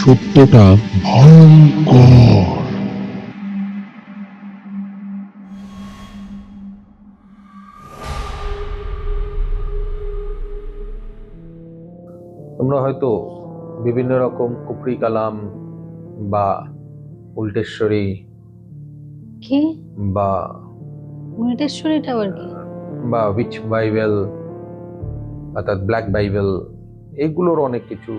সত্যটা ভয়ঙ্কর। তোমরা হয়তো বিভিন্ন রকম কুফরি কালাম বা উল্টেশ্বরী কি বা উল্টেশ্বরীটা আবার কি? উইচ বাইবেল অর্থাৎ ব্ল্যাক বাইবেল, এগুলোর অনেক কিছু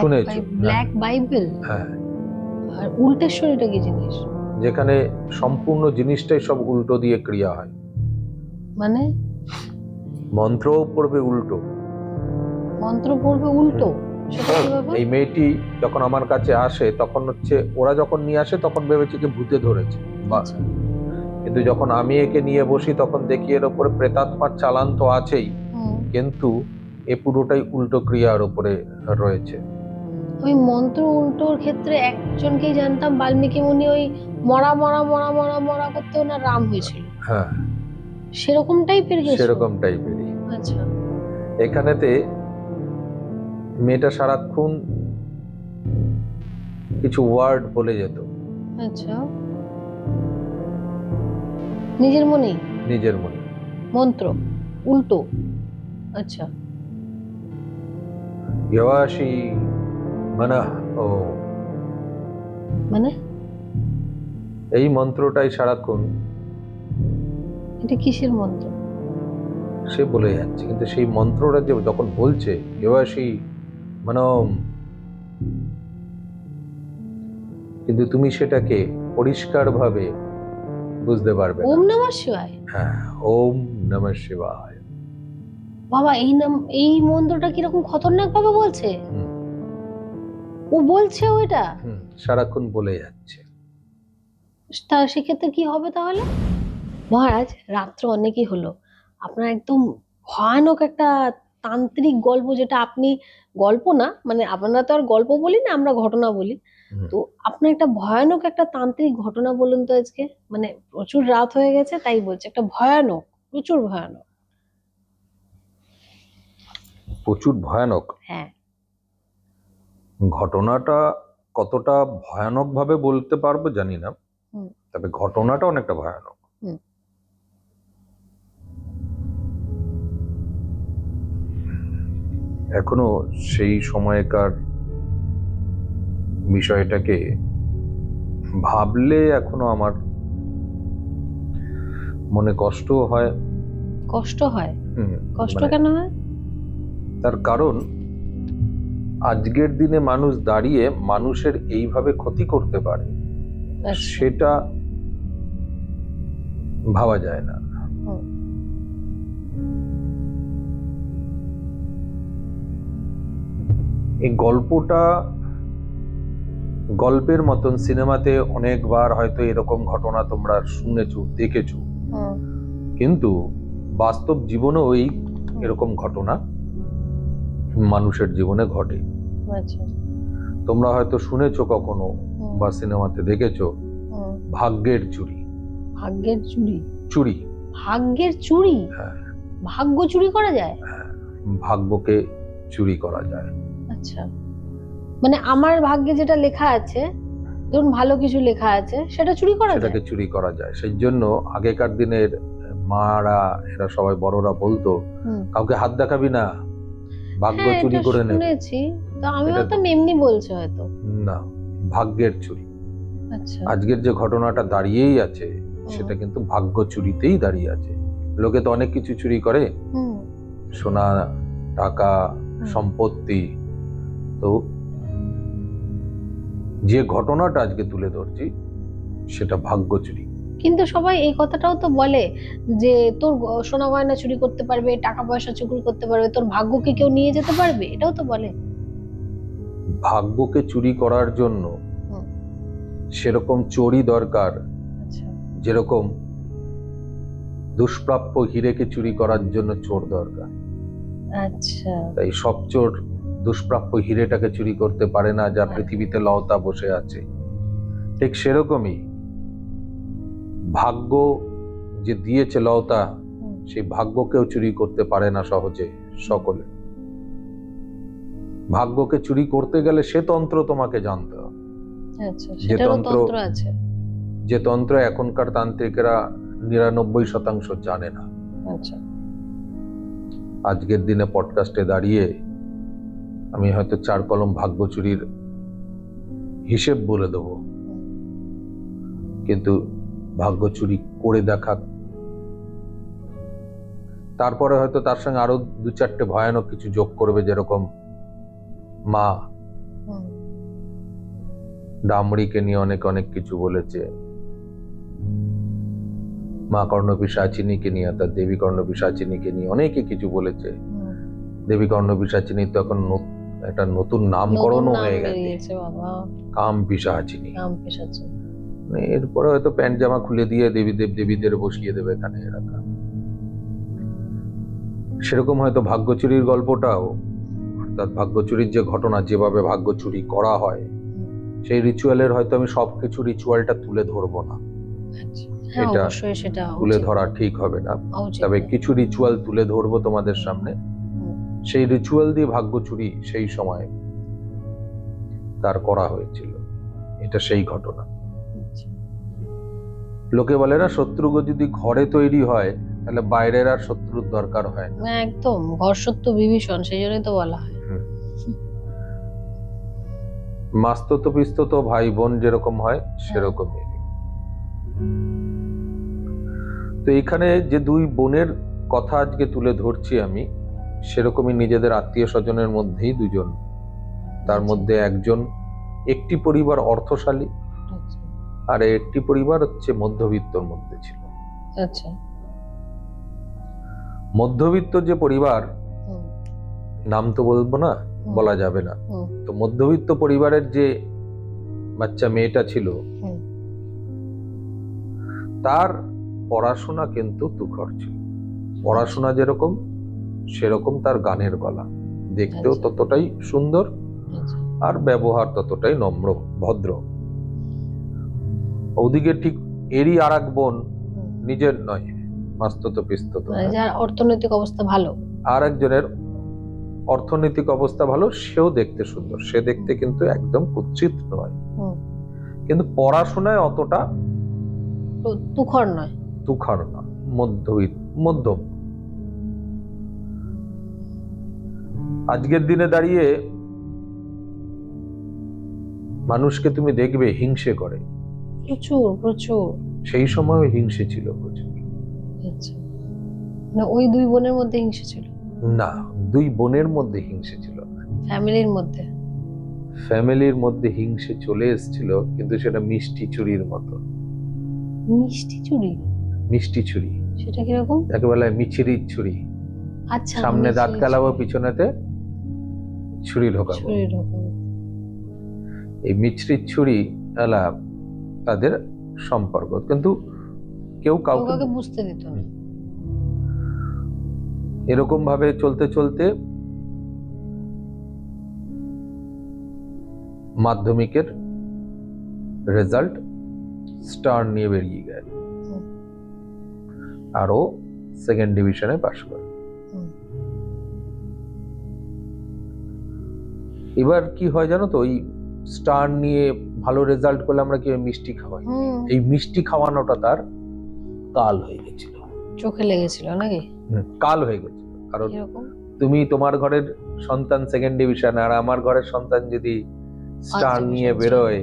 শুনেছো। ব্ল্যাক বাইবেল হ্যাঁ, আর উল্টেশ্বরীটা কি জিনিস? যেখানে সম্পূর্ণ জিনিসটাই সব উল্টো দিয়ে ক্রিয়া হয়, মানে মন্ত্রও পড়বে উল্টো। মন্ত্র পড়বে উল্টো? সেটা কিভাবে? এই মেয়েটি যখন আমার কাছে আসে তখন হচ্ছে ওরা যখন নিয়ে আসে তখন ভেবেছে যে ভূতে ধরেছে, আচ্ছা। কিন্তু যখন আমি একে নিয়ে বসি তখন দেখি এর ওপরে প্রেতাত্মার চালান তো আছেই, কিন্তু এ পুরোটাই উল্টো ক্রিয়ার উপরে রয়েছে। ওই মন্ত্র উল্টোর ক্ষেত্রে একজনকেই জানতাম, বাল্মীকি মুনি ওই মরা মরা মরা মরা মরা করতে ওনার রাম হয়েছিল, হ্যাঁ, সেরকম টাইপের কিছু? সেরকম টাইপেরই। আচ্ছা। এখানেতে মেয়েটা সারাক্ষণ কিছু ওয়ার্ড বলে যেত আচ্ছা, নিজের মনেই নিজের মনে। মন্ত্র উল্টো? আচ্ছা। ইয়াশি মানা ও, মানে এই মন্ত্রটাই সারাক্ষণ এটা কিসের মন্ত্র? সে বলে যাচ্ছে, কিন্তু সেই মন্ত্রটা যে যখন বলছে ইয়াশি মানম, কিন্তু তুমি সেটাকে পরিষ্কারভাবে বুঝতে পারবে না। ওম নমঃ শিবায়? হ্যাঁ, ওম নমঃ শিবায়। বাবা, এই মন্ত্রটা কিরকম খতরনাক ভাবে বলছে! হুম, ও বলছে ওইটা? সারাক্ষণ বলে যাচ্ছে। তা সেক্ষেত্রে কি হবে তাহলে? মহারাজ, রাত্র অনেকই হলো, আপনার একদম ভয়ানক একটা তান্ত্রিক গল্প, যেটা আপনি গল্প না, মানে আমরা তো আর গল্প বলি না, আমরা ঘটনা বলি। হুম, তো আপনার একটা ভয়ানক একটা তান্ত্রিক ঘটনা বলুন তো আজকে। মানে প্রচুর রাত হয়ে গেছে তাই বলছি, একটা ভয়ানক, প্রচুর ভয়ানক। প্রচুর ভয়ানক। হ্যাঁ। ঘটনাটা কতটা ভয়ানক ভাবে বলতে পারবো জানি না, হুম। তবে ঘটনাটা অনেকটা ভয়ানক। হুম। এখনো সেই সময়কার বিষয়টাকে ভাবলে এখনো আমার মনে কষ্ট হয়। কষ্ট হয়? হুম, কষ্ট মানে কেন হয়? তার কারণ আজকের দিনে মানুষ দাঁড়িয়ে মানুষের এইভাবে ক্ষতি করতে পারে আচ্ছা। সেটা ভাবা যায় না। হুম। এই গল্পটা গল্পের মতন সিনেমাতে অনেকবার হয়তো এরকম ঘটনা তোমরা শুনেছো, দেখেছো, হুম। কিন্তু বাস্তব জীবনেও এরকম ঘটনা মানুষের জীবনে ঘটে। আচ্ছা। তোমরা হয়তো শুনেছো কখনো বা সিনেমাতে দেখেছো ভাগ্যের চুরি। ভাগ্যের চুরি? চুরি, ভাগ্যের চুরি? হ্যাঁ, ভাগ্য চুরি করা যায়? হ্যাঁ, ভাগ্যকে চুরি করা যায়। আচ্ছা, মানে আমার ভাগ্যে যেটা লেখা আছে, ধরুন ভালো কিছু লেখা আছে, সেটা চুরি করা যায়? সেটাকে চুরি করা যায়। সেই জন্য আগেকার দিনের মারা, এরা সবাই বড়রা বলতো কাউকে হাত দেখাবি না, ভাগ্য হ্যাঁ, চুরি এটা করে নেবে। শুনেছি। তো আমি এটা ভাবতাম এমনি বলছে হয়তো। না, ভাগ্যের চুরি। আচ্ছা। আজকের যে ঘটনাটা দাঁড়িয়েই আছে সেটা কিন্তু ভাগ্য চুরিতেই দাঁড়িয়ে আছে। লোকে তো অনেক কিছু চুরি করে, সোনা, টাকা, সম্পত্তি। তো যে ঘটনাটা আজকে তুলে ধরছি সেটা ভাগ্য চুরি। কিন্তু সবাই এই কথাটাও তো বলে যে তোর সোনা গয়না চুরি করতে পারবে, টাকা পয়সা চুরি করতে পারবে, তোর ভাগ্যকে কেউ নিয়ে যেতে পারবে, এটাও তো বলে। ভাগ্যকে চুরি করার জন্য সেরকম চোরই দরকার, আচ্ছা। যেরকম দুষ্প্রাপ্য হীরেকে চুরি করার জন্য চোর দরকার। আচ্ছা। তাই সব চোর দুষ্প্রাপ্য হীরেটাকে চুরি করতে পারে না যা পৃথিবীতে লওতা বসে আছে। ঠিক সেরকমই ভাগ্য যে দিয়েছে লওতা, সেই ভাগ্যকেও চুরি করতে পারে না সহজে সকলে। ভাগ্যকে চুরি করতে গেলে সে তন্ত্র তোমাকে জানতে হবে। আচ্ছা, সেটারও তন্ত্র আছে। যে তন্ত্র এখনকার তান্ত্রিকেরা 99% জানে না। আচ্ছা, আজকের দিনে পডকাস্টে দাঁড়িয়ে আমি হয়তো 4 কলম ভাগ্য চুরির হিসেব বলে দেবো, কিন্তু ভাগ্য চুরি করে দেখা, তারপরে হয়তো তার সঙ্গে আরো 2-4টে ভয়ানক কিছু যোগ করবে, যেরকম মা ডামরিকে নিয়ে অনেক অনেক কিছু বলেছে, মা কর্ণপিশাচিনীকে নিয়ে অর্থাৎ দেবী কর্ণপিশাচিনীকে নিয়ে অনেকে কিছু বলেছে। দেবী কর্ণপিশাচিনী তো এখন একটা নতুন নামকরণও হয়ে গেছে, কাম পিশাচিনী। এরপরে হয়তো প্যান্ট জামা খুলে দিয়ে দেবীদের বসিয়ে দেবে এখানে এলাকা। সেরকম হয়তো ভাগ্য চুরির গল্পটাও, অর্থাৎ ভাগ্য চুরির যে ঘটনা, যেভাবে ভাগ্য চুরি করা হয়, সেই রিচুয়ালের হয়তো আমি সবকিছু রিচুয়ালটা তুলে ধরবো না, এটা তুলে ধরা ঠিক হবে না। তবে কিছু রিচুয়াল তুলে ধরবো তোমাদের সামনে। সেই রিচুয়াল দিয়ে ভাগ্য চুরি সেই সময় তার করা হয়েছিল, এটা সেই ঘটনা। লোকে বলে না, শত্রু যদি ঘরে তৈরি হয় তাহলে বাইরের আর শত্রুর দরকার হয় না। একদম, ঘর শত্রু বিভীষণ, সেই জন্যই তো বলা হয়। মাস্তত পিস্তত ভাই বোন যেরকম হয় সেরকমই। তো এখানে যে 2 বোনের কথা আজকে তুলে ধরছি আমি, সেরকমই নিজেদের আত্মীয় স্বজনের মধ্যেই 2জন। তার মধ্যে একটি পরিবার অর্থশালী, আর একটি পরিবার হচ্ছে মধ্যবিত্তর মধ্যে ছিল। আচ্ছা, মধ্যবিত্ত যে পরিবার, নাম তো বলবো না, বলা যাবে না, তো মধ্যবিত্ত পরিবারের যে বাচ্চা মেয়েটা ছিল, তার পড়াশোনা কিন্তু তুখর ছিল। পড়াশোনা যেরকম সেরকম তার গানের গলা, দেখতেও ততটাই সুন্দর, আর ব্যবহার ততটাই নম্র ভদ্র। ওদিকে ঠিক এরই আর এক বোন, নিজের নয়, মাস্তত পিস্তত, যার অর্থনৈতিক অবস্থা ভালো, আর একজনের অর্থনৈতিক অবস্থা ভালো, সেও দেখতে সুন্দর, সে দেখতে কিন্তু একদম কুৎসিত নয়, কিন্তু পড়াশোনায় অতটা তুখর নয়, মধ্যম। আজকের দিনে দাঁড়িয়ে মানুষকে তুমি দেখবে হিংসে করে প্রচুর প্রচুর, সেই সময় হিংসে ছিল প্রচুর। আচ্ছা, না ওই 2 বোনের মধ্যে হিংসে ছিল না, 2 বোনের মধ্যে হিংসে ছিল না, ফ্যামিলির মধ্যে হিংসে চলে এসেছিল, কিন্তু সেটা মিষ্টি চুরির মতো। মিষ্টি চুরি সেটা কিরকম? একেবারে মিছরির ছুরি। আচ্ছা, সামনে দাঁত কালাবো, পিছনেতে ছুরি ঢোকাবো। এই মিছরির ছুরি এলা তাদের সম্পর্ক, কিন্তু কেউ কাউকে বুঝতে দিত না। এরকম ভাবে চলতে চলতে মাধ্যমিকের রেজাল্ট স্টার নিয়ে বেরিয়ে গেল, আরো 2nd ডিভিশনে পাশ করে। এবার কি হয় জানো তো, ওই স্টার নিয়ে ভালো রেজাল্ট করলে আমরা কি মিষ্টি খাওয়াই, এই মিষ্টি খাওয়ানোটা তার কাল হয়ে গেছিল, চোখে লেগেছিল নাকি? কাল হয়ে গেছিল। কারণ তুমি তোমার ঘরের সন্তান 2nd ডিভিশন, আর আমার ঘরের সন্তান যদি স্টার নিয়ে বেরোয়,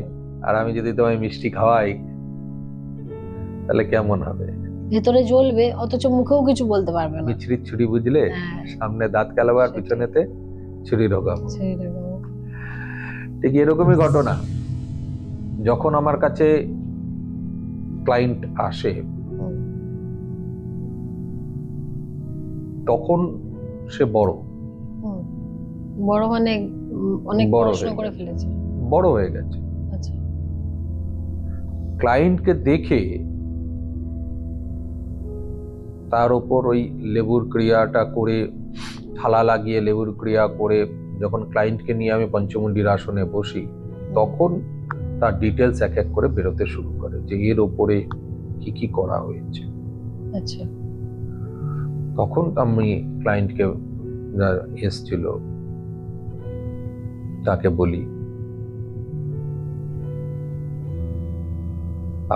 আর আমি যদি তোমায় মিষ্টি খাওয়াই, তাহলে কেমন হবে? ভেতরে জ্বলবে, অথচ মুখেও কিছু বলতে পারবে না। মিছরির ছুরি বুঝলে, সামনে দাঁত কালাবো আর পিছনেতে ছুরি ঢোকাবো। ঠিক এরকমই ঘটনা। যখন আমার কাছে ক্লায়েন্ট আসে, তখন সে বড় মানে অনেক পড়াশোনা করে ফেলেছে, বড় হয়ে গেছে। আচ্ছা, ক্লায়েন্টকে দেখে তার উপর ওই লেবুর ক্রিয়াটা করে, থালা লাগিয়ে লেবুর ক্রিয়া করে, যখন ক্লায়েন্টকে নিয়ে আমি পঞ্চমুণ্ডির আসনে বসি, তখন তার ডিটেলস এক এক করে বেরোতে শুরু করে, যে এর উপরে কি কি করা হয়েছে। আচ্ছা, তখন আমি ক্লায়েন্টকে এসছিল, তাকে বলি,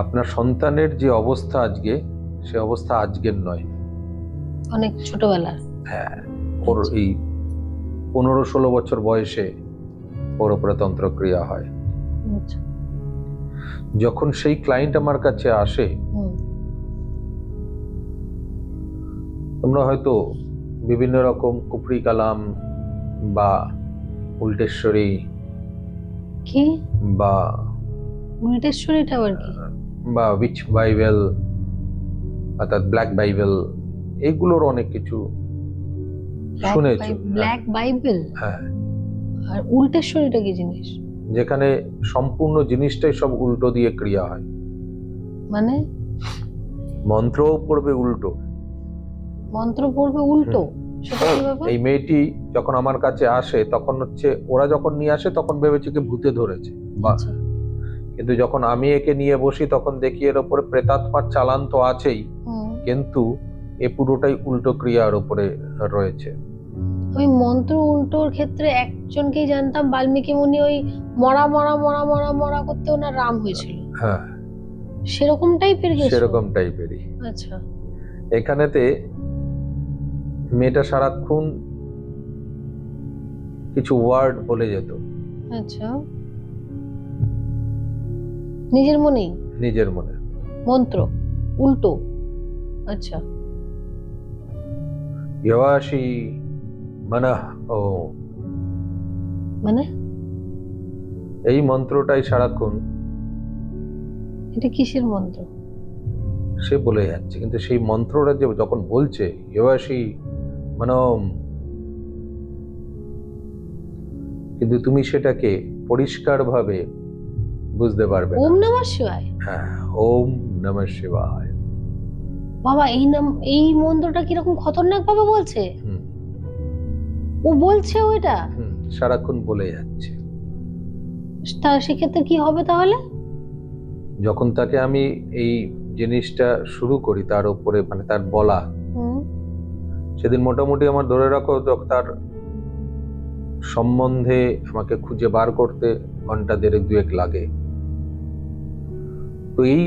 আপনার সন্তানের যে অবস্থা আজকে, সে অবস্থা আজকের নয়, অনেক ছোটবেলার। হ্যাঁ, ওর এই 15-16 বছর বয়সে ওর উপরে তন্ত্রক্রিয়া হয়। আচ্ছা। যখন সেই ক্লায়েন্ট আমার কাছে আসে, তোমরা হয়তো বিভিন্ন রকম কুফরি কালাম বা উল্টেশ্বরী কি বা উল্টেশ্বরীটা আবার কি? উইচ বাইবেল, অর্থাৎ ব্ল্যাক বাইবেল, এইগুলোর অনেক কিছু শুনেছো। ব্ল্যাক বাইবেল হ্যাঁ, আর উল্টেশ্বরীটা কি জিনিস? যেখানে সম্পূর্ণ জিনিসটাই সব উল্টো দিয়ে ক্রিয়া হয়, মানে মন্ত্রও পড়বে উল্টো। মন্ত্র পড়বে উল্টো? সেটা কি ব্যাপার? এই মেয়েটি যখন আমার কাছে আসে তখন হচ্ছে, ওরা যখন নিয়ে আসে তখন ভেবেছে কি ভূতে ধরেছে, আচ্ছা। কিন্তু যখন আমি একে নিয়ে বসি তখন দেখি এর উপরে প্রেতাত্মার চালান তো আছেই, কিন্তু এ পুরোটাই উল্টো ক্রিয়ার উপরে রয়েছে। ওই মন্ত্র উল্টোর ক্ষেত্রে একজনকেই জানতাম, বাল্মীকি মুনি ওই মরা মরা মরা মরা মরা করতে ওনার রাম হয়েছিল। হ্যাঁ, সেরকম টাইপের কিছু? সেরকম টাইপেরই। আচ্ছা। এখানেতে মেয়েটা সারাক্ষণ কিছু ওয়ার্ড বলে যেত। আচ্ছা, নিজের মনেই? নিজের মনে মন্ত্র উল্টো? আচ্ছা। ইয়াশি মানা ও, মানে এই মন্ত্রটাই সারাক্ষণ এটা কিসের মন্ত্র? সে বলে যাচ্ছে, কিন্তু সেই মন্ত্রটা যে যখন বলছে ইয়াশি মানম, কিন্তু তুমি সেটাকে পরিষ্কারভাবে বুঝতে পারবে না। ওম নমঃ শিবায়? হ্যাঁ, ওম নমঃ শিবায়। বাবা, এই মন্ত্রটা কিরকম খতরনাক ভাবে বলছে! হুম, ও বলছে ওইটা? সারাক্ষণ বলে যাচ্ছে। তা সেক্ষেত্রে কি হবে তাহলে? যখন তাকে আমি এই জিনিসটা শুরু করি তার উপরে, মানে তার বলা, সেদিন মোটামুটি আমার ধরে রাখো তার সম্বন্ধে আমাকে খুঁজে বার করতে ঘন্টা 1.5-2 লাগে। তো এই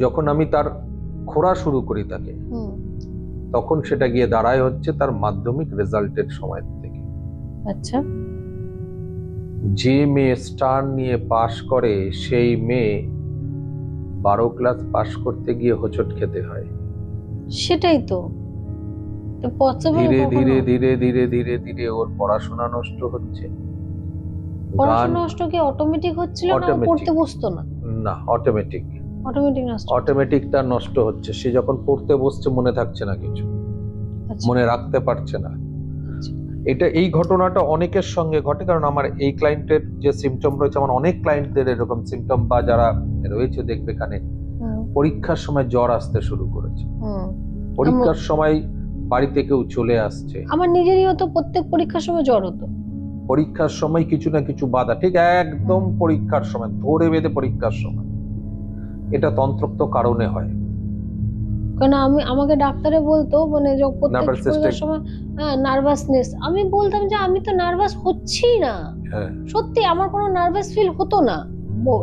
যখন আমি তার খোঁড়া শুরু করি তাকে, তখন সেটা গিয়ে দাঁড়ায় হচ্ছে তার মাধ্যমিক রেজাল্টের সময় থেকে। আচ্ছা। যে মেয়ে স্টার নিয়ে পাশ করে সেই মেয়ে 12 ক্লাস পাশ করতে গিয়ে হোঁচট খেতে হয়। সেটাই তো ধীরে ধীরে ধীরে ধীরে ধীরে ধীরে ওর পড়াশোনা নষ্ট হচ্ছে। পড়াশোনা নষ্ট কি অটোমেটিক হচ্ছিল না? পড়তে বসতো না? না, অটোমেটিক তার নষ্ট হচ্ছে। সে যখন পড়তে বসছে মনে থাকছে না কিছু, মনে রাখতে পারছে না। এই ঘটনাটা অনেকের সঙ্গে ঘটে, কারণ আমার এই ক্লায়েন্টের যে সিমটম রয়েছে, আমার অনেক ক্লায়েন্টদের এরকম সিমটম বা যারা রয়েছে দেখবে এখানে, পরীক্ষার সময় জ্বর আসতে শুরু করেছে, পরীক্ষার সময় বাড়িতে কেউ চলে আসছে। আমার নিজেরই হতো, প্রত্যেক পরীক্ষার সময় জ্বর হতো। পরীক্ষার সময় কিছু না কিছু বাধা, ঠিক একদম পরীক্ষার সময় ধরে বেঁধে পরীক্ষার সময়। এটা তন্ত্রোক্ত কারণে হয়। কারণ আমাকে ডাক্তারে বলতো, মানে প্রত্যেক পরীক্ষার সময় নার্ভাসনেস, আমি বলতাম যে আমি তো নার্ভাস হচ্ছি না। সত্যি আমার কোনো নার্ভাস ফিল হতো না,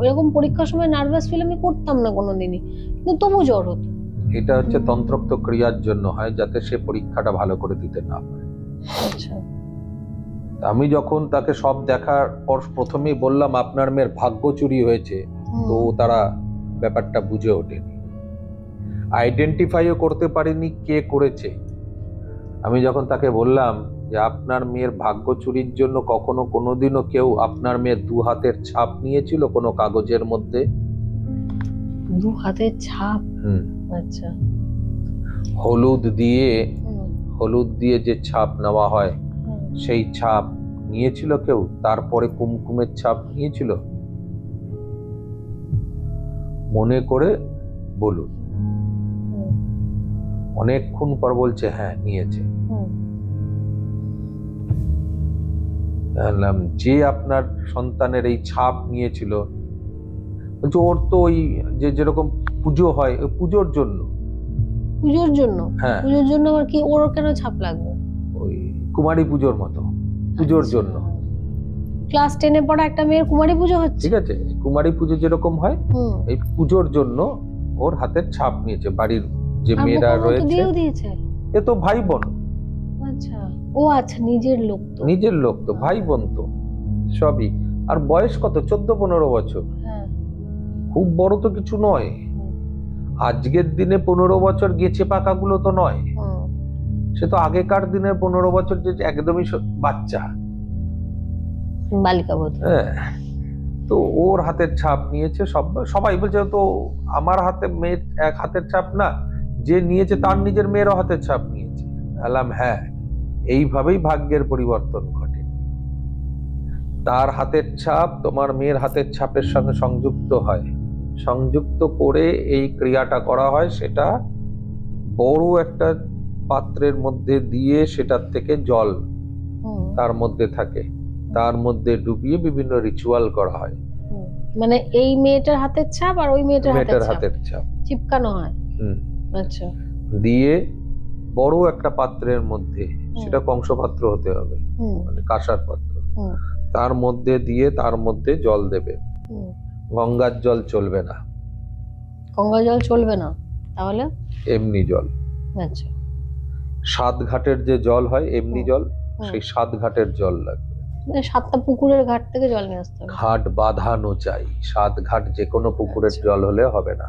এরকম পরীক্ষার সময় নার্ভাস ফিল আমি করতাম না কোনোদিনই, কিন্তু তবু জ্বর হতো। এটা হচ্ছে তন্ত্রোক্ত ক্রিয়ার জন্য হয়, যাতে সে পরীক্ষাটা ভালো করে দিতে না পারে। আচ্ছা। আমি যখন তাকে সব দেখার পর প্রথমেই বললাম আপনার মেয়ের ভাগ্য চুরি হয়েছে, তো তারা ব্যাপারটা বুঝে ওঠেনি, আইডেন্টিফাইও করতে পারেনি কে করেছে। আমি যখন তাকে বললাম যে আপনার মেয়ের ভাগ্য চুরির জন্য কখনো কোনোদিনও কেউ আপনার মেয়ের 2 হাতের ছাপ নিয়েছিল কোনো কাগজের মধ্যে? 2 হাতের ছাপ? আচ্ছা। হলুদ দিয়ে যে ছাপ নেওয়া হয়, সেই ছাপ নিয়েছিল কেউ? তারপরে কুমকুমের ছাপ নিয়েছিল? মনে করে বলুন। অনেকক্ষণ পর বলছে হ্যাঁ নিয়েছে। বললাম যে আপনার সন্তানের এই ছাপ নিয়েছিল, বলছে ওর তো ওই যেরকম পুজো হয় ওই পুজোর জন্য। হ্যাঁ, পুজোর জন্য আবার কি ওর কেন ছাপ লাগবে? ওই কুমারী পুজোর মতো পুজোর জন্য। ক্লাস 10-এ পড়া একটা মেয়ের কুমারী পুজো হচ্ছে। ঠিক আছে, কুমারী পুজো যেরকম হয়, হুম। এই পুজোর জন্য ওর হাতের ছাপ নিয়েছে বাড়ির যে আর মেয়েরা বোকা মতো রয়েছে। দিয়েও দিয়েছে। এ তো ভাই বোন, আচ্ছা, ও আচ্ছা, নিজের লোক তো। নিজের লোক তো, ভাই বোন তো সবই। আর বয়স কত, 14-15 বছর, হ্যাঁ। খুব বড় তো কিছু নয়। আজকের দিনে 15 বছর গেছে পাকাগুলো তো নয়, হুম। সে তো আগেকার দিনের 15 বছর যে একদমই বাচ্চা। বালিকা বোধ। হ্যাঁ, তো ওর হাতের ছাপ নিয়েছে। সবাই বলছে তো আমার হাতে মেয়ের এক হাতের ছাপ না, যে নিয়েছে তার নিজের মেয়েরও হাতের ছাপ নিয়েছে। বললাম হ্যাঁ, এইভাবেই ভাগ্যের পরিবর্তন ঘটে। তার হাতের ছাপ তোমার মেয়ের হাতের ছাপের সঙ্গে সংযুক্ত হয়, সংযুক্ত করে এই ক্রিয়াটা করা হয়। সেটা বড় একটা পাত্রের মধ্যে দিয়ে সেটার থেকে জল হুম। তার মধ্যে থাকে, তার মধ্যে ডুবিয়ে বিভিন্ন রিচুয়াল করা হয়। হুম। মানে এই মেয়েটার হাতের ছাপ আর ওই মেয়েটার মেয়েটার হাতের হাতের ছাপ চিপকানো হয়। হুম, আচ্ছা। দিয়ে বড় একটা পাত্রের মধ্যে, সেটা কংসপাত্র হতে হবে, হুম। মানে কাঁসার পাত্র, হুম। তার মধ্যে দিয়ে তার মধ্যে জল দেবে। হুম। গঙ্গার জল চলবে না, গঙ্গা জল চলবে না, তাহলে? এমনি জল। আচ্ছা। 7 ঘাটের যে জল হয় এমনি জল, হুম। সেই 7 ঘাটের জল লাগবে। মানে 7টা পুকুরের ঘাট থেকে জল নিয়ে আসতে হবে। ঘাট বাঁধানো চাই, 7 ঘাট যে কোনো পুকুরের আচ্ছা। জল হলে হবে না,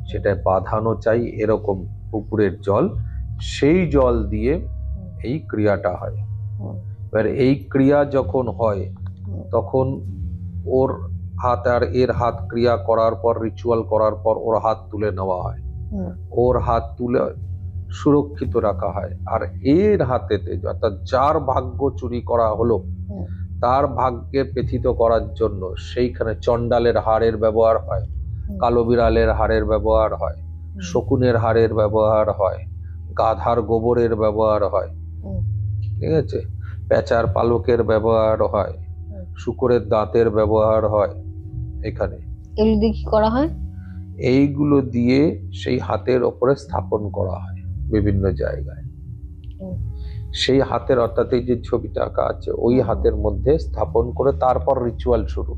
সেটা বাঁধানো চাই এরকম পুকুরের জল। সেই জল দিয়ে এই ক্রিয়াটা হয়। হুম। এবার এই ক্রিয়া যখন হয় হুম। তখন ওর হাত আর এর হাত ক্রিয়া করার পর, রিচুয়াল করার পর ওর হাত তুলে নেওয়া হয়। হুম। ওর হাত তুলে সুরক্ষিত রাখা হয়। আর এর হাতেতে, অর্থাৎ যার ভাগ্য চুরি করা হলো, হুম। তার ভাগ্যে পেথিত করার জন্য সেইখানে চণ্ডালের হাড়ের ব্যবহার হয়, কালো বিড়ালের হাড়ের ব্যবহার হয়, শকুনের হাড়ের ব্যবহার হয়, গাধার গোবরের ব্যবহার হয়, হুম। ঠিক আছে, পেঁচার পালকের ব্যবহার হয়, শূকরের দাঁতের ব্যবহার হয়। এখানে এগুলো দিয়ে কি করা হয়? এইগুলো দিয়ে সেই হাতের ওপরে স্থাপন করা হয় বিভিন্ন জায়গায়। হুম। সেই হাতের, অর্থাৎ এই যে ছবিটা আঁকা আছে, ওই হাতের মধ্যে স্থাপন করে তারপর রিচুয়াল শুরু।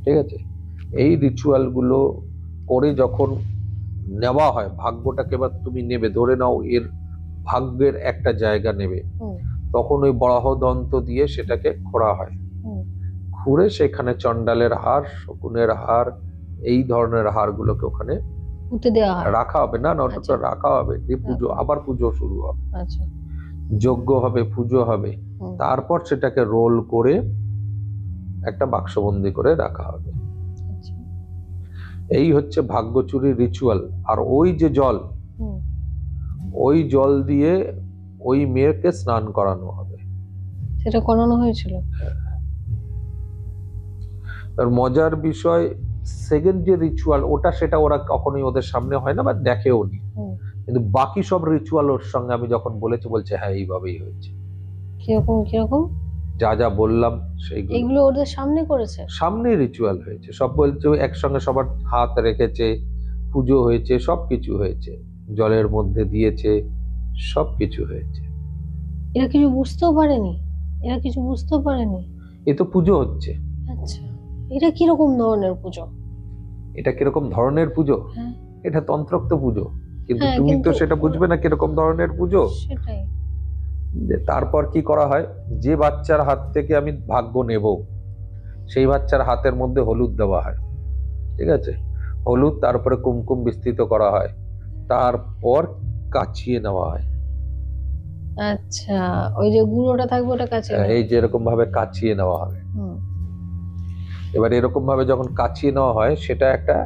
ঠিক আছে, এই রিচুয়াল গুলো করে যখন নেওয়া হয়, ভাগ্যটাকে এবার তুমি নেবে, ধরে নাও এর ভাগ্যের একটা জায়গা নেবে, তখন ওই বরাহদন্ত দিয়ে সেটাকে খোঁড়া হয়। খুঁড়ে সেখানে চণ্ডালের হাড়, শকুনের হাড়, এই ধরনের হাড়গুলোকে ওখানে পুঁতে দেওয়া হয়, রাখা হবে। না, ওটা রাখা হবে, দিয়ে পুজো, আবার পুজো শুরু হবে। আচ্ছা। যজ্ঞ হবে, পুজো হবে, তারপর সেটাকে রোল করে একটা বাক্সবন্দি করে রাখা হবে। এই হচ্ছে ভাগ্য চুরি রিচুয়াল। আর ওই যে জল, ওই জল দিয়ে ওই মেয়েকে স্নান করানো হবে। সেটা করানো হয়েছিল। আর মজার বিষয়, সেকেন্ড যে রিচুয়াল, সেটা ওরা কখনোই ওদের সামনে হয় না বা দেখেও নি, কিন্তু বাকি সব রিচুয়াল ওর সঙ্গে আমি যখন বলছে হ্যাঁ এইভাবেই হয়েছে। কিরকম কিরকম? যা যা বললাম সেইগুলো এগুলো ওদের সামনে করেছে, সামনে রিচুয়াল হয়েছে। সব বলছে একসঙ্গে সবার হাত রেখেছে, পুজো হয়েছে, সবকিছু হয়েছে, জলের মধ্যে দিয়েছে, সবকিছু হয়েছে। এরা কিছু বুঝতেও পারেনি? এ তো পুজো হচ্ছে। আচ্ছা, এটা কিরকম ধরনের পুজো? এটা কিরকম ধরনের পুজো? এটা তন্ত্রোক্ত পুজো, কিন্তু তুমি তো সেটা বুঝবে না কিরকম ধরনের পুজো। সেটাই। তারপর কি করা হয়, যে বাচ্চার হাত থেকে আমি ভাগ্য নেব, সেই বাচ্চার হাতের মধ্যে হলুদ দেওয়া হয়। ঠিক আছে, হলুদ, তারপরে কুমকুম বিস্তৃত করা হয়, তারপর কাচিয়ে নেওয়া হয়। আচ্ছা, ওই যে গুঁড়োটা থাকবে ওটা কাচিয়ে এই যে এরকম ভাবে কাচিয়ে নেওয়া হবে। এবার এরকম ভাবে যখন কাচিয়ে নেওয়া হয়, সেটা একটা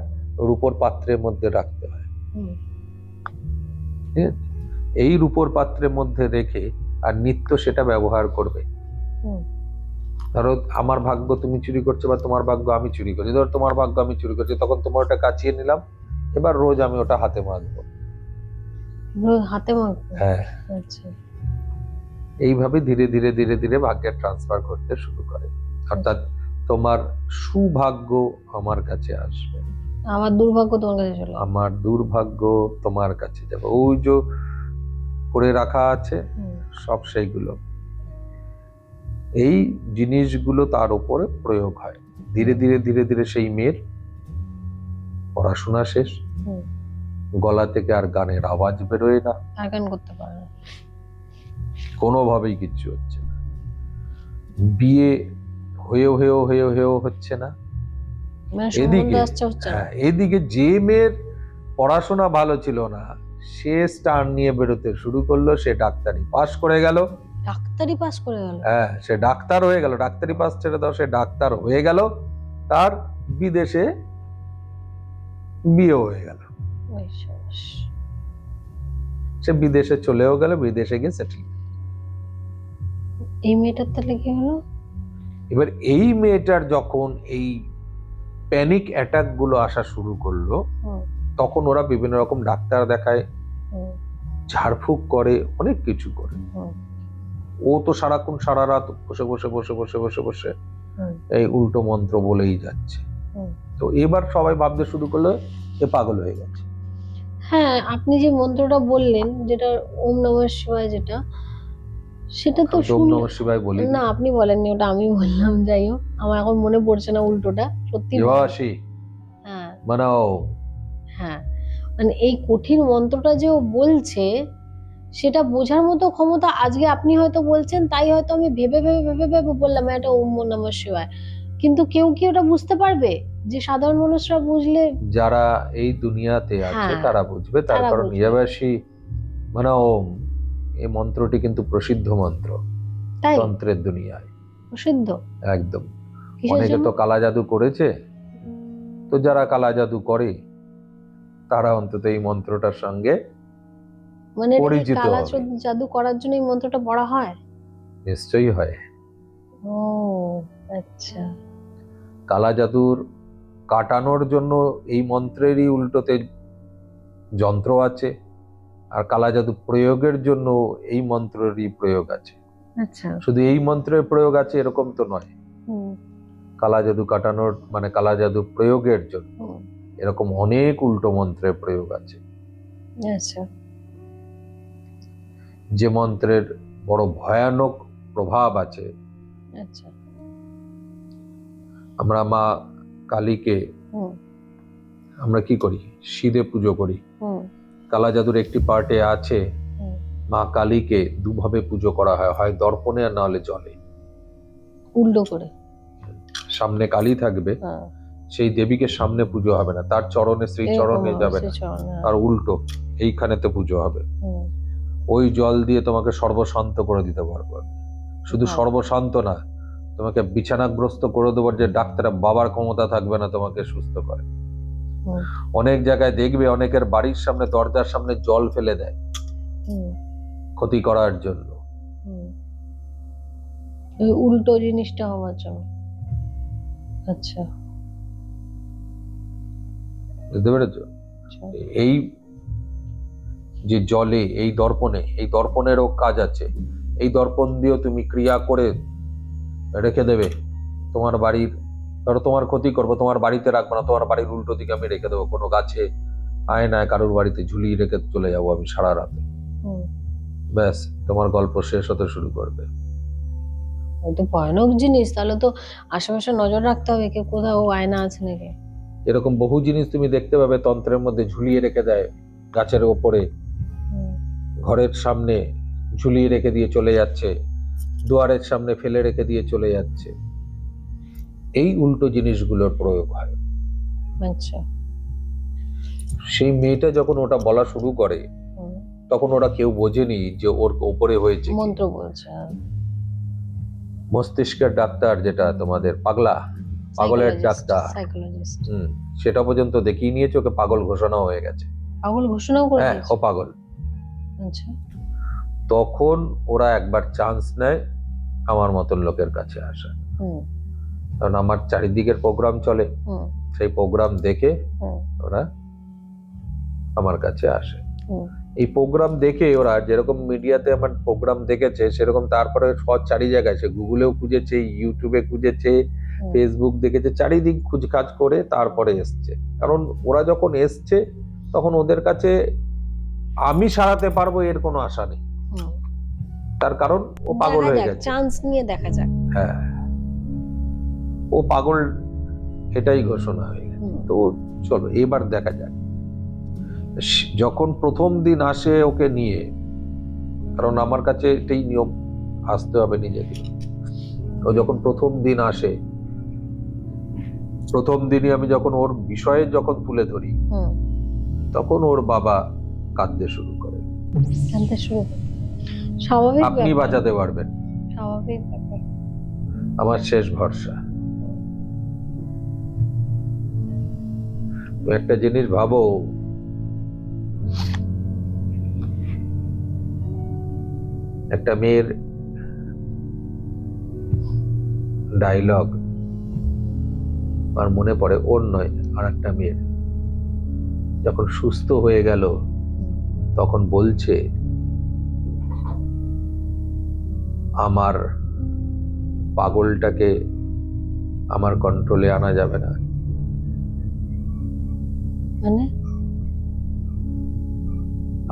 রূপোর পাত্রের মধ্যে রাখতে হয়। ঠিক আছে, এই রূপোর পাত্রের মধ্যে রেখে আর নিত্য সেটা ব্যবহার করবে। ধরো আমার ভাগ্য তুমি চুরি করছো, বা তোমার ভাগ্য আমি চুরি করছি, ধরো তোমার ভাগ্য আমি চুরি করছি, তখন তোমার ওটা কাচিয়ে নিলাম, এবার রোজ আমি ওটা হাতে মাখবো। হাতে মাখবো? হ্যাঁ। আচ্ছা। এইভাবে ধীরে ধীরে ধীরে ধীরে ভাগ্যের ট্রান্সফার করতে শুরু করে। অর্থাৎ তোমার সুভাগ্য আমার কাছে আসবে, আমার দুর্ভাগ্য তোমার কাছে চলে যাবে, আমার দুর্ভাগ্য তোমার কাছে যাবে। ওই যে করে রাখা আছে সব সেইগুলো। এই জিনিসগুলো তার উপরে প্রয়োগ হয়। ধীরে ধীরে ধীরে ধীরে সেই মেয়ের পড়াশোনা শেষ, হুম। গলা থেকে আর গানের আওয়াজ বেরোয় না, আর গান করতে পারে না। কোনোভাবেই কিচ্ছু হচ্ছে না, বিয়ে হয়েও হচ্ছে না। মানে এদিকে সম্বন্ধ আসছে হচ্ছে না। এদিকে যে মেয়ের পড়াশোনা ভালো ছিল না, সে স্টার নিয়ে বেরোতে শুরু করলো, সে ডাক্তারি পাশ করে গেল। ডাক্তারি পাস করে গেল। হ্যাঁ, সে ডাক্তার হয়ে গেল, ডাক্তারি পাস ছেড়ে দাও, সে ডাক্তার হয়ে গেল, তার বিদেশে বিয়ে হয়ে গেল, বিশ্বাস। সে বিদেশে চলেও গেল, বিদেশে গিয়ে সেটেল। এই মেয়েটার তাহলে কি হলো? এবার এই মেয়েটার যখন এই প্যানিক অ্যাটাক গুলো আসা শুরু করলো, হুম, তখন ওরা বিভিন্ন রকম ডাক্তার দেখায়, হুম, ঝাড়ফুঁক করে, অনেক কিছু করে। হুম, ও তো সারাক্ষণ সারা রাত বসে বসে বসে বসে বসে বসে হুম, এই উল্টো মন্ত্র বলেই যাচ্ছে। হুম। তো এবার সবাই ভাবতে শুরু করলো এ পাগল হয়ে গেছে। হ্যাঁ, আপনি যে মন্ত্রটা বললেন, যেটা ওম নমঃ শিবায়, যেটা সেটা তো আমি তো ওম নমঃ শিবায় বলি না, আপনি বলেননি, ওটা আমি বললাম। যাই হোক, আমার এখন মনে পড়ছে না উল্টোটা, সত্যি বলেন। শিবাশি হ্যাঁ, মানাও। হ্যাঁ, মানে এই কঠিন মন্ত্রটা যে ও বলছে, সেটা বোঝার মতো ক্ষমতা আজকে আপনি হয়তো বলছেন, তাই হয়তো আমি ভেবে ভেবে ভেবে ভেবে বললাম এটা ওম নমঃ শিবায়। কিন্তু কেউ কি ওটা বুঝতে পারবে? যে সাধারণ মানুষরা বুঝলে? যারা এই দুনিয়াতে আছে হ্যাঁ, তারা বুঝবে, তার তারা কারণ বুঝবে। ইয়াবাসী মানে ওম, এই মন্ত্রটি কিন্তু প্রসিদ্ধ মন্ত্র তাই তন্ত্রের দুনিয়ায়, প্রসিদ্ধ। একদম। কিসের অনেকে জন্য? তো কালা জাদু করেছে, তো যারা কালা জাদু করে তারা অন্তত এই মন্ত্রটার সঙ্গে মানে এটা কি পরিচিত কালা হবে। জাদু করার জন্য এই মন্ত্রটা পড়া হয়? নিশ্চয়ই হয়। ও আচ্ছা। কালা জাদুর কাটানোর জন্য এই মন্ত্রেরই উল্টোতে যন্ত্র আছে, আর কালা জাদু প্রয়োগের জন্য এই মন্ত্রেরই প্রয়োগ আছে। আচ্ছা। শুধু এই মন্ত্রের প্রয়োগ আছে এরকম তো নয়, হুম, কালা জাদু কাটানোর মানে কালা জাদু প্রয়োগের জন্য হুম, এরকম অনেক উল্টো মন্ত্রের প্রয়োগ আছে। আচ্ছা। যে মন্ত্রের বড় ভয়ানক প্রভাব আছে। আচ্ছা। আমরা মা কালীকে হুম, আমরা কি করি, শীতে পুজো করি। হুম, কালা জাদুর একটি পার্টে আছে, হুম। মা কালীকে দুভাবে পুজো করা হয়, হয় দর্পণে আর নাহলে জলে। উল্টো করে। সামনে কালী থাকবে, হ্যাঁ, সেই দেবীকে সামনে পুজো হবে না, তার চরণে শ্রী এরকম চরণে হবে, যাবে সেই না, চরণ, হ্যাঁ। তার উল্টো এইখানেতে পুজো হবে। হুম, ওই জল দিয়ে তোমাকে সর্বশান্ত করে দিতে পারবো আমি। শুধু বাহ। সর্বশান্ত না, তোমাকে বিছানাগ্রস্ত করে দেবার যে ডাক্তারের বাবার ক্ষমতা থাকবে না তোমাকে সুস্থ করে। হুম, অনেক জায়গায় দেখবে অনেকের বাড়ির সামনে দরজার সামনে জল ফেলে দেয় হুম, ক্ষতি করার জন্য। হুম। ওই উল্টো জিনিসটা হওয়ার জন্য। আচ্ছা, বুঝতে পেরেছো? আচ্ছা। এই যে জলে এই দর্পণেরও কাজ আছে। এই দর্পণ দিয়েও তুমি ক্রিয়া করে রেখে দেবে তোমার বাড়ির, ধরো তোমার ক্ষতি করবো, তোমার বাড়িতে রাখবো না, তোমার বাড়ির উল্টো দিকে আমি রেখে দেবো, কোনো গাছে আয়নায় কারোর বাড়িতে ঝুলিয়ে রেখে চলে যাবো আমি সারা রাতে। হুম। ব্যাস, তোমার গল্প শেষ হতে শুরু করবে। এই তো ভয়ানক জিনিস, তাহলে তো আশেপাশে নজর রাখতে হবে, কেউ কোথাও আয়না আছে নাকি। এরকম বহু জিনিস তুমি দেখতে পাবে তন্ত্রের মধ্যে ঝুলিয়ে রেখে দেয়, গাছের ওপরে, হুম, ঘরের সামনে ঝুলিয়ে রেখে দিয়ে চলে যাচ্ছে, দুয়ারের সামনে ফেলে রেখে দিয়ে চলে যাচ্ছে। এই উল্টো জিনিসগুলোর প্রয়োগ হয়। আচ্ছা। সেই মেয়েটা যখন ওটা বলা শুরু করে হুম, তখন ওরা কেউ বোঝেনি যে ওর ওপরে হয়েছে কি। মন্ত্র বলছে, হ্যাঁ। মস্তিষ্কের ডাক্তার, যেটা তোমাদের পাগলের ডাক্তার, সাইকোলজিস্ট। সেটা পর্যন্ত দেখিয়ে নিয়েছে, ওকে পাগল ঘোষণা হয়ে গেছে। পাগল ঘোষণাও করে হ্যাঁ, দিয়েছে? ও পাগল। আচ্ছা। তখন ওরা একবার চান্স নেয় আমার মতন লোকের কাছে আসা, হুম, কারণ আমার চারিদিকের প্রোগ্রাম চলে, হুম, সেই প্রোগ্রাম দেখে হুম, ওরা আমার কাছে আসে। হুম, এই প্রোগ্রাম দেখে ওরা যেরকম মিডিয়াতে আমার প্রোগ্রাম দেখেছে সেরকম তারপরে চারি জায়গায়, সে গুগলেও খুঁজেছে, ইউটিউবে খুঁজেছে, হুম, ফেসবুক দেখেছে, চারিদিক খুঁজকাজ করে তারপরে এসছে। কারণ ওরা যখন এসছে তখন ওদের কাছে আমি সারাতে পারবো এর কোনো আশা নেই। হুম। তার কারণ ও পাগল হয়ে গেছে। চান্স নিয়ে দেখা যাক। হ্যাঁ, ও পাগল, এটাই ঘোষণা হয়ে গেছে। তো চলো এবার দেখা যাক। যখন প্রথম দিন আসে ওকে নিয়ে, কারণ আমার কাছে এটাই নিয়ম, আসতে হবে নিজেকে। ও যখন প্রথম দিন আসে, প্রথম দিনই আমি যখন ওর বিষয়ে যখন তুলে ধরি, তখন ওর বাবা কাঁদতে শুরু করে। কাঁদতে শুরু, স্বাভাবিক আপনি ব্যাপার, বাঁচাতে পারবেন, স্বাভাবিক ব্যাপার। আমার শেষ ভরসা। তো একটা জিনিস ভাবো, একটা মেয়ের ডায়লগ আর মনে পড়ে, ওর নয়, আর একটা মেয়ের, যখন সুস্থ হয়ে গেল তখন বলছে, আমার পাগলটাকে আমার কন্ট্রোলে আনা যাবে না। মানে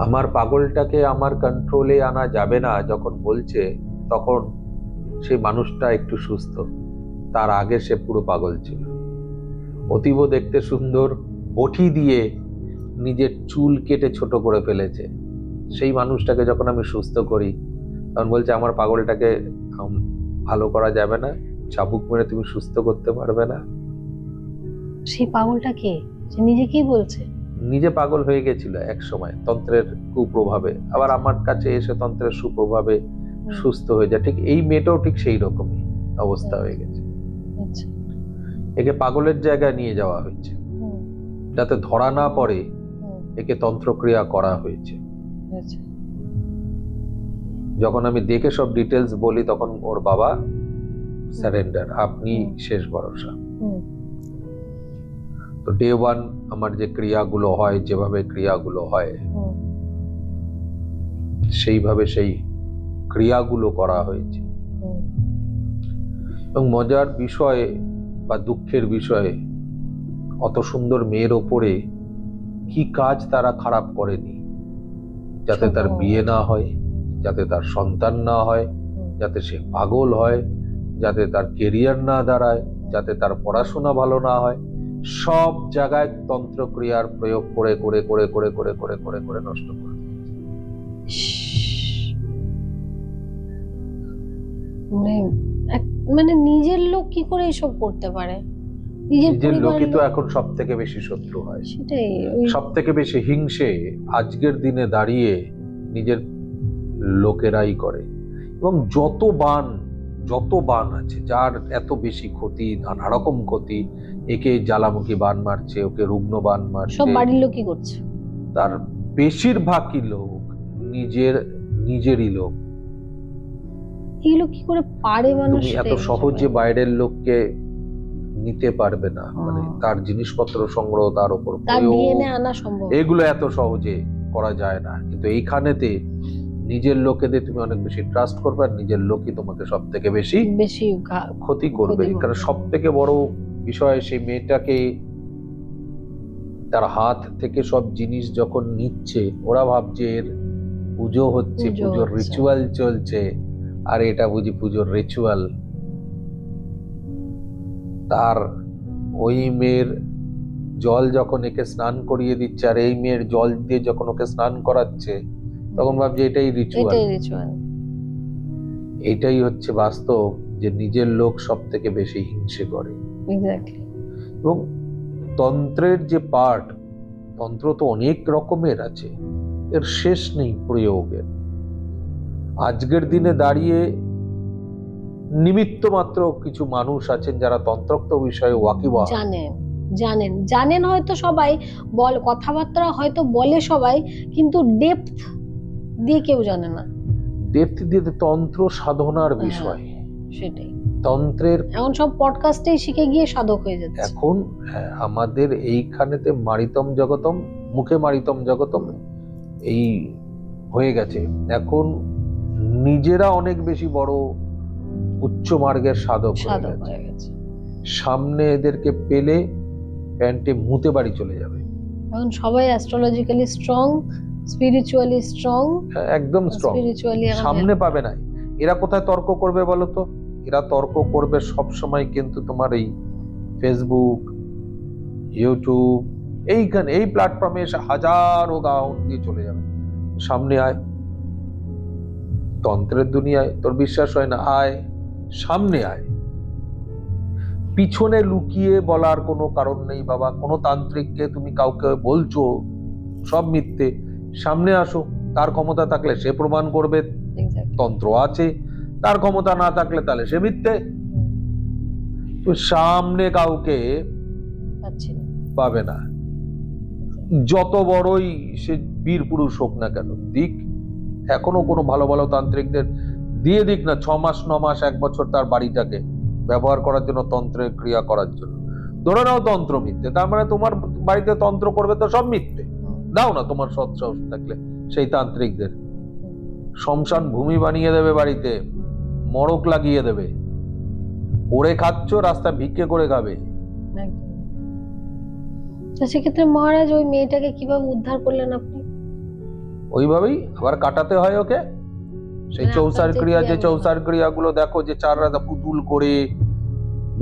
আমার পাগলটাকে আমার কন্ট্রোলে আনা যাবে না যখন বলছে, তখন সেই মানুষটা একটু সুস্থ, তার আগে সে পুরো পাগল ছিল। অতীব দেখতে সুন্দর, বটি দিয়ে নিজের চুল কেটে ছোট করে ফেলেছে। সেই মানুষটাকে যখন আমি সুস্থ করি, তখন বলছে আমার পাগলটাকে ভালো করা যাবে না, চাবুক মেরে তুমি সুস্থ করতে পারবে না। সেই পাগলটা কে? সে নিজে কি বলছে? নিজে পাগল হয়ে গেছিল এক সময় তন্ত্রের কুপ্রভাবে, আবার আমার কাছে এসে তন্ত্রের সুপ্রভাবে সুস্থ হয়ে যায়। ঠিক এই মেয়েটাও ঠিক সেই রকমই অবস্থা হয়ে গেছে। একে পাগলের জায়গায় নিয়ে যাওয়া হয়েছে, যাতে ধরা না পড়ে একে তন্ত্রক্রিয়া করা হয়েছে। যখন আমি দেখে সব ডিটেলস বলি, তখন ওর বাবা সারেন্ডার, আপনি শেষ ভরসা। তো ডে ওয়ান আমার যে ক্রিয়াগুলো হয়, যেভাবে ক্রিয়াগুলো হয়, সেইভাবে সেই ক্রিয়াগুলো করা হয়েছে। এবং মজার বিষয় বা দুঃখের বিষয়, অত সুন্দর মেয়ের ওপরে কি কাজ তারা খারাপ করেনি, যাতে তার বিয়ে না হয়, যাতে তার সন্তান না হয়, যাতে সে পাগল হয়, যাতে তার কেরিয়ার না দাঁড়ায়, যাতে তার পড়াশোনা ভালো না হয়। সব জায়গায় তন্ত্রক্রিয়ার প্রয়োগ করে করে করে করে করে করে করে করে নষ্ট করে মানে নিজের লোক কি করে এসব করতে পারে? নিজের লোকই তো এখন সব থেকে বেশি শত্রু হয়, সেটাই, সব থেকে বেশি হিংসে আজকের দিনে দাঁড়িয়ে নিজের লোকেরাই করে। এবং যত বান আছে, যার এত বেশি ক্ষতি, নানা রকম ক্ষতি, একে জ্বালামুখী বান মারছে, ওকে রুগ্ন বান মারছে, সব বাড়ির লোকই করছে। তার বেশিরভাগই লোক নিজেরই লোক। এগুলো কি করে পারে মানুষ? তুমি এত সহজে বাইরের লোককে নিতে পারবে না, মানে তার জিনিসপত্র সংগ্রহ, তার উপর আনা সম্ভব, এগুলো এত সহজে করা যায় না। কিন্তু এইখানেতে নিজের লোকেদের তুমি অনেক বেশি ট্রাস্ট করবে, আর নিজের লোকই তোমাকে সব থেকে বেশি ক্ষতি করবে। কারণ সব থেকে বড় বিষয়, সেই মেয়েটাকে তার হাত থেকে সব জিনিস যখন নিচ্ছে, ওরা ভাবছে এর পুজো হচ্ছে, পুজোর রিচুয়াল চলছে, আর এটা বুঝি পুজোর রিচুয়াল। তার ওই মেয়ের জল যখন একে স্নান করিয়ে দিচ্ছে, আর এই মেয়ের জল দিয়ে যখন ওকে স্নান করাচ্ছে, তখন ভাবছি এটাই রিচুয়াল। এটাই হচ্ছে বাস্তব, যে নিজের লোক সব থেকে বেশি হিংসে করে। এবং তন্ত্রের যে পার্ট, তন্ত্র তো অনেক রকমের আছে, এর শেষ নেই প্রয়োগের। আজকের দিনে দাঁড়িয়ে নিমিত্ত মাত্র কিছু মানুষ আছেন যারা তন্ত্রোক্ত বিষয়ে ওয়াকিবহাল, জানেন হয়তো সবাই, কথাবার্তা হয়তো বলে সবাই, কিন্তু ডেপথ দিয়ে কেউ জানে না। ডেপথ দিয়ে তন্ত্র সাধনার বিষয়, সেটাই তন্ত্রের এখন সব পডকাস্টেই শিখে গিয়ে সাধক হয়ে যাচ্ছে এখন। আমাদের এইখানেতে মারিতম জগতম, মুখে মারিতম জগতম এই হয়ে গেছে। এখন নিজেরা অনেক বেশি বড় উচ্চ মার্গের সাধক হয়ে গেছে। সামনে এদেরকে পেলে প্যান্টে মুতে বাড়ি চলে যাবে। এখন সবাই অ্যাস্ট্রোলজিক্যালি স্ট্রং, স্পিরিচুয়ালি স্ট্রং, একদম স্ট্রং, স্পিরিচুয়ালি সামনে পাবে না। এরা কোথায় তর্ক করবে বলো তো? এরা তর্ক করবে সব সময় কিন্তু তোমার এই ফেসবুক, ইউটিউব, এইখানে এই প্ল্যাটফর্মে এসে হাজারো গাউন দিয়ে চলে যাবে। সামনে আয়, তন্ত্রের দুনিয়ায় তোর বিশ্বাস হয় না, আয় সামনে আয়। পিছনে লুকিয়ে বলার কোনো কারণ নেই বাবা। কোনো তান্ত্রিককে তুমি কাউকে বলছো সব মিথ্যে, সামনে আসো। তার ক্ষমতা থাকলে সে প্রমাণ করবে তন্ত্র আছে, তার ক্ষমতা না থাকলে তাহলে সে মিথ্যে। তো সামনে কাউকে পাবে না, যত বড়ই সে বীর পুরুষ হোক না কেন দিক। এখনো কোনো ভালো ভালো তান্ত্রিকদের দিয়ে দিক না 6 মাস 9 মাস 1 বছর তার বাড়িটাকে ব্যবহার করার জন্য, তন্ত্রের ক্রিয়া করার জন্য। ধরে নাও তন্ত্র মিথ্যে, তার মানে তোমার বাড়িতে তন্ত্র করবে তো সব মিথ্যে। দাও না তোমার সৎ সাহস থাকলে সেই তান্ত্রিকদের, শ্মশান ভূমি বানিয়ে দেবে বাড়িতে, মড়ক লাগিয়ে দেবে। করে খাচ্ছ, রাস্তা ভিক্ষে করে খাবে। সেক্ষেত্রে মহারাজ ওই মেয়েটাকে কিভাবে উদ্ধার করলেন আপনি? ওইভাবেই আবার কাটাতে হয় ওকে। সেই চৌসার ক্রিয়া, যে চৌসার ক্রিয়াগুলো দেখো, যে 4 রাতে পুতুল করে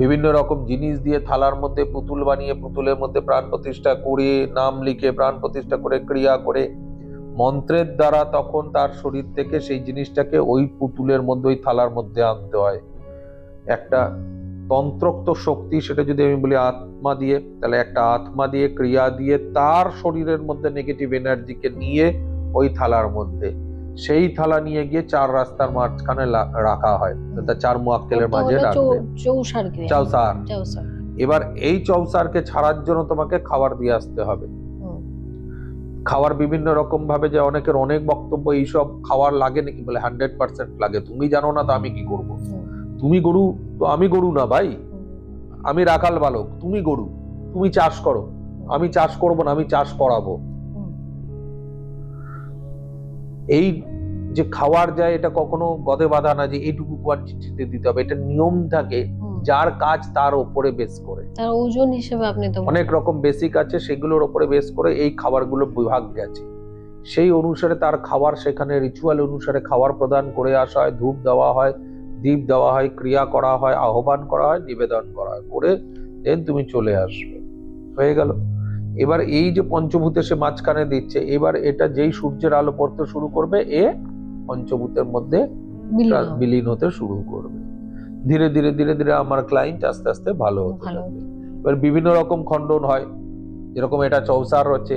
বিভিন্ন রকম জিনিস দিয়ে থালার মধ্যে পুতুল বানিয়ে পুতুলের মধ্যে প্রাণ প্রতিষ্ঠা করে, নাম লিখে প্রাণ প্রতিষ্ঠা করে, ক্রিয়া করে মন্ত্রের দ্বারা তখন তার শরীর থেকে সেই জিনিসটাকে ওই পুতুলের মধ্যে, ওই থালার মধ্যে আনতে হয়। একটা তন্ত্রোক্ত শক্তি, সেটা যদি আমি বলি আত্মা দিয়ে, তাহলে একটা আত্মা দিয়ে ক্রিয়া দিয়ে তার শরীরের মধ্যে নেগেটিভ এনার্জিকে নিয়ে ওই থালার মধ্যে, সেই থালা নিয়ে গিয়ে 4 রাস্তার মাঝখানে রাখা হয়, 4 মুয়াক্কেলের মাঝে রাখবে। চৌসার। এবার এই চৌসারকে ছাড়ার জন্য তোমাকে খাবার দিয়ে আসতে হবে। খাবার বিভিন্ন রকম ভাবে, যে অনেকের অনেক বক্তব্য, এইসব খাবার লাগে নাকি, বলে 100% লাগে। তুমি জানো না তো আমি কি করব? তুমি গরু তো আমি গরু না ভাই, আমি রাখাল বালক, তুমি গরু, তুমি চাষ করো, আমি চাষ করব না, আমি চাষ করাবো। এই যে খাওয়ার যায়, এটা কখনো গদে বাঁধা না যে এইটুকু কোয়ান্টিটিতে দিতে হবে। এটা নিয়ম থাকে, যার কাজ তার উপরে বেস করে, তার ওজন হিসেবে আপনি তো অনেক রকম বেসিক আছে, সেগুলোর উপরে বেস করে এই খাবারগুলো বিভাগ গেছে। সেই অনুসারে তার খাবার, সেখানে রিচুয়াল অনুসারে খাবার প্রদান করে আসা হয়, ধূপ দেওয়া হয়, দীপ দেওয়া হয়, ক্রিয়া করা হয়, আহ্বান করা হয়, নিবেদন করা হয়, করে দেন তুমি চলে আসবে, হয়ে গেল। এবার এই যে পঞ্চভূতে সে মাঝখানে দিচ্ছে, এবার এটা যেই সূর্যের আলো পড়তে শুরু করবে, এ পঞ্চভূতের মধ্যে বিলীন হতে শুরু করবে। ধীরে ধীরে ধীরে ধীরে আমার ক্লায়েন্ট আস্তে আস্তে ভালো হতে থাকবে। এবার বিভিন্ন রকম খণ্ডন হয়, যেরকম এটা চৌসার হচ্ছে,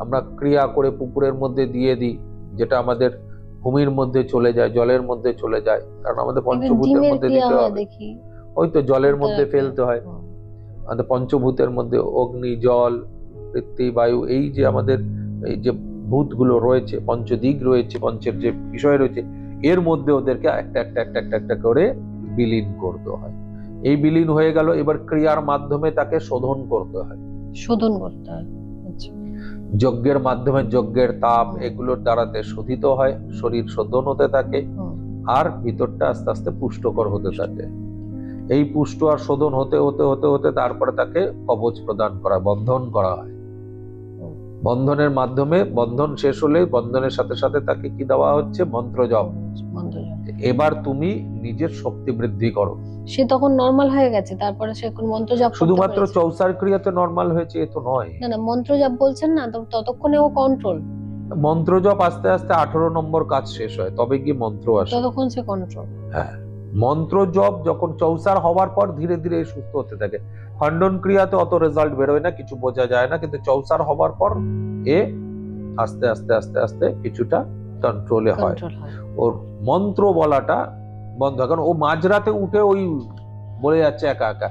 আমরা ক্রিয়া করে পুকুরের মধ্যে দিয়ে দিই, যেটা আমাদের ভূমির মধ্যে চলে যায়, জলের মধ্যে চলে যায়, কারণ আমাদের পঞ্চভূতের মধ্যে দিতে হবে। ওই তো জলের মধ্যে ফেলতে হয়। আমাদের পঞ্চভূতের মধ্যে অগ্নি, জল, পৃথিবী, বায়ু, এই যে আমাদের এই যে ভূতগুলো রয়েছে, পঞ্চদিক রয়েছে, পঞ্চের যে বিষয় রয়েছে, এর মধ্যে ওদেরকে একটা একটা একটা একটা একটা করে বিলীন করতে হয়। এই বিলীন হয়ে গেল, এবার ক্রিয়ার মাধ্যমে তাকে শোধন করতে হয়। যজ্ঞের মাধ্যমে যজ্ঞের তাপ এগুলোর দ্বারাতে শোধিত হয়, শরীর শোধন হতে থাকে, আর ভিতরটা আস্তে আস্তে পুষ্টকর হতে থাকে। এই পুষ্ট আর শোধন হতে হতে হতে হতে তারপরে তাকে কবচ প্রদান করা, বন্ধন করা হয়। বন্ধনের মাধ্যমে, বন্ধন শেষ হলে বন্ধনের সাথে সাথে তাকে কি দেওয়া হচ্ছে? মন্ত্র জপ। এবার তুমি নিজের শক্তি বৃদ্ধি করো। সে তখন নরমাল হয়ে গেছে, তারপরে সে এখন মন্ত্র জপ করতে শুধুমাত্র চৌসার ক্রিয়াতে নরমাল হয়েছে এ তো নয়। না মন্ত্র জপ বলছেন না, ততক্ষণে ও কন্ট্রোল। মন্ত্র জপ আস্তে আস্তে 18 নম্বর কাজ শেষ হয়, তবে কি মন্ত্র আসে, ততক্ষণ সে কন্ট্রোল। হ্যাঁ, মন্ত্র জপ যখন চৌসার হওয়ার পর ধীরে ধীরে সুস্থ হতে থাকে। খণ্ডন ক্রিয়াতে অত রেজাল্ট বেরোয় না, কিছু বোঝা যায় না, কিন্তু চৌসার হওয়ার পর এ আস্তে আস্তে আস্তে আস্তে কিছুটা কন্ট্রোলে হয়। ওর মন্ত্র বলাটা বন্ধ, কারণ ও মাঝরাতে উঠে ওই বলে যাচ্ছে একা একা,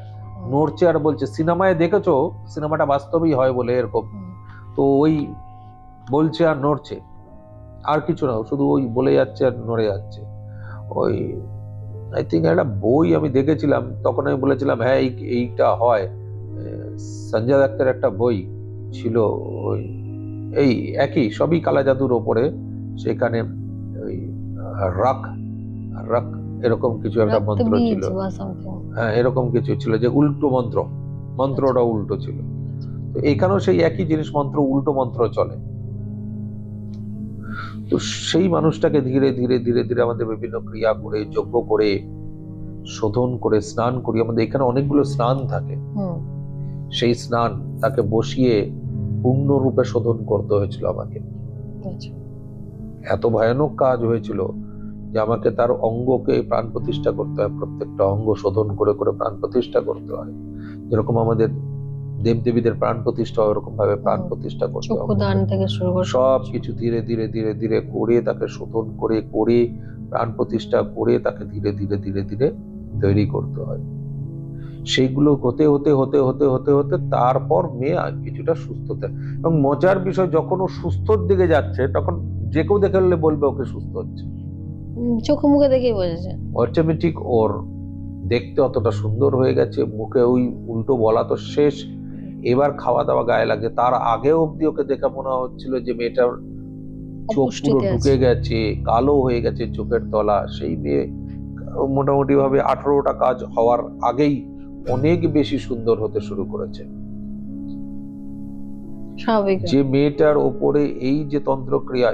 নড়ছে আর বলছে। সিনেমায় দেখেছো, সিনেমাটা বাস্তবেই হয় বলে এরকম, তো ওই বলছে আর নড়ছে, আর কিছু না, শুধু ওই বলে যাচ্ছে আর নড়ে যাচ্ছে। ওই আই থিঙ্ক একটা বই আমি দেখেছিলাম, তখন আমি বলেছিলাম হ্যাঁ এইটা হয়। সঞ্জয় দত্তের একটা বই ছিল, ওই এই একই, সবই কালা জাদুর ওপরে, সেখানে ওই রাখ রাখ এরকম কিছু একটা মন্ত্র ছিল, হ্যাঁ এরকম কিছু ছিল, যে উল্টো মন্ত্র, মন্ত্রটা উল্টো ছিল। তো এখানেও সেই একই জিনিস, মন্ত্র উল্টো মন্ত্র চলে। তো সেই মানুষটাকে ধীরে ধীরে ধীরে ধীরে আমাদের বিভিন্ন ক্রিয়া করে, যজ্ঞ করে, শোধন করে, স্নান করি। আমাদের এখানে অনেকগুলো স্নান থাকে, সেই স্নান তাকে বসিয়ে পূর্ণরূপে শোধন করতে হয়েছিল আমাকে। আচ্ছা। এত ভয়ানক কাজ হয়েছিল যে আমাকে তার অঙ্গকে প্রাণ প্রতিষ্ঠা করতে হয়, প্রত্যেকটা অঙ্গ শোধন করে করে প্রাণ প্রতিষ্ঠা করতে হয়। যেরকম আমাদের দেবদেবীদের প্রাণ প্রতিষ্ঠা হয়, ওরকম ভাবে প্রাণ প্রতিষ্ঠা করতে হয়। চক্ষুদান থেকে শুরু করে সব কিছু ধীরে ধীরে ধীরে ধীরে করে তাকে শোধন করে করে প্রাণ প্রতিষ্ঠা করে তাকে ধীরে ধীরে ধীরে ধীরে তৈরি করতে হয়। সেইগুলো হতে হতে হতে হতে হতে হতে তারপর মেয়ে কিছুটা সুস্থ থাকে। এবং মজার বিষয়, যখন ও সুস্থর দিকে যাচ্ছে তখন যে কেউ দেখে নিলে বলবে ওকে সুস্থ হচ্ছে। চোখে মুখে দেখেই বোঝা যায়। অটোমেটিক ওর দেখতে অতটা সুন্দর হয়ে গেছে, মুখে ওই উল্টো বলা তো শেষ, এবার খাওয়া দাওয়া গায়ে লাগে। তার আগেও অব্দি ওকে দেখে মনে হচ্ছিল যে মেয়েটার চোখ পুরো অপুষ্টিতে ঢুকে আছে। গেছে, কালো হয়ে গেছে চোখের তলা। সেই মেয়ে মোটামুটি ভাবে 18টা কাজ হওয়ার আগেই অনেক বেশি সুন্দর হতে শুরু করেছে। স্বাভাবিক। যে মেয়েটার ওপরে এই যে তন্ত্রক্রিয়া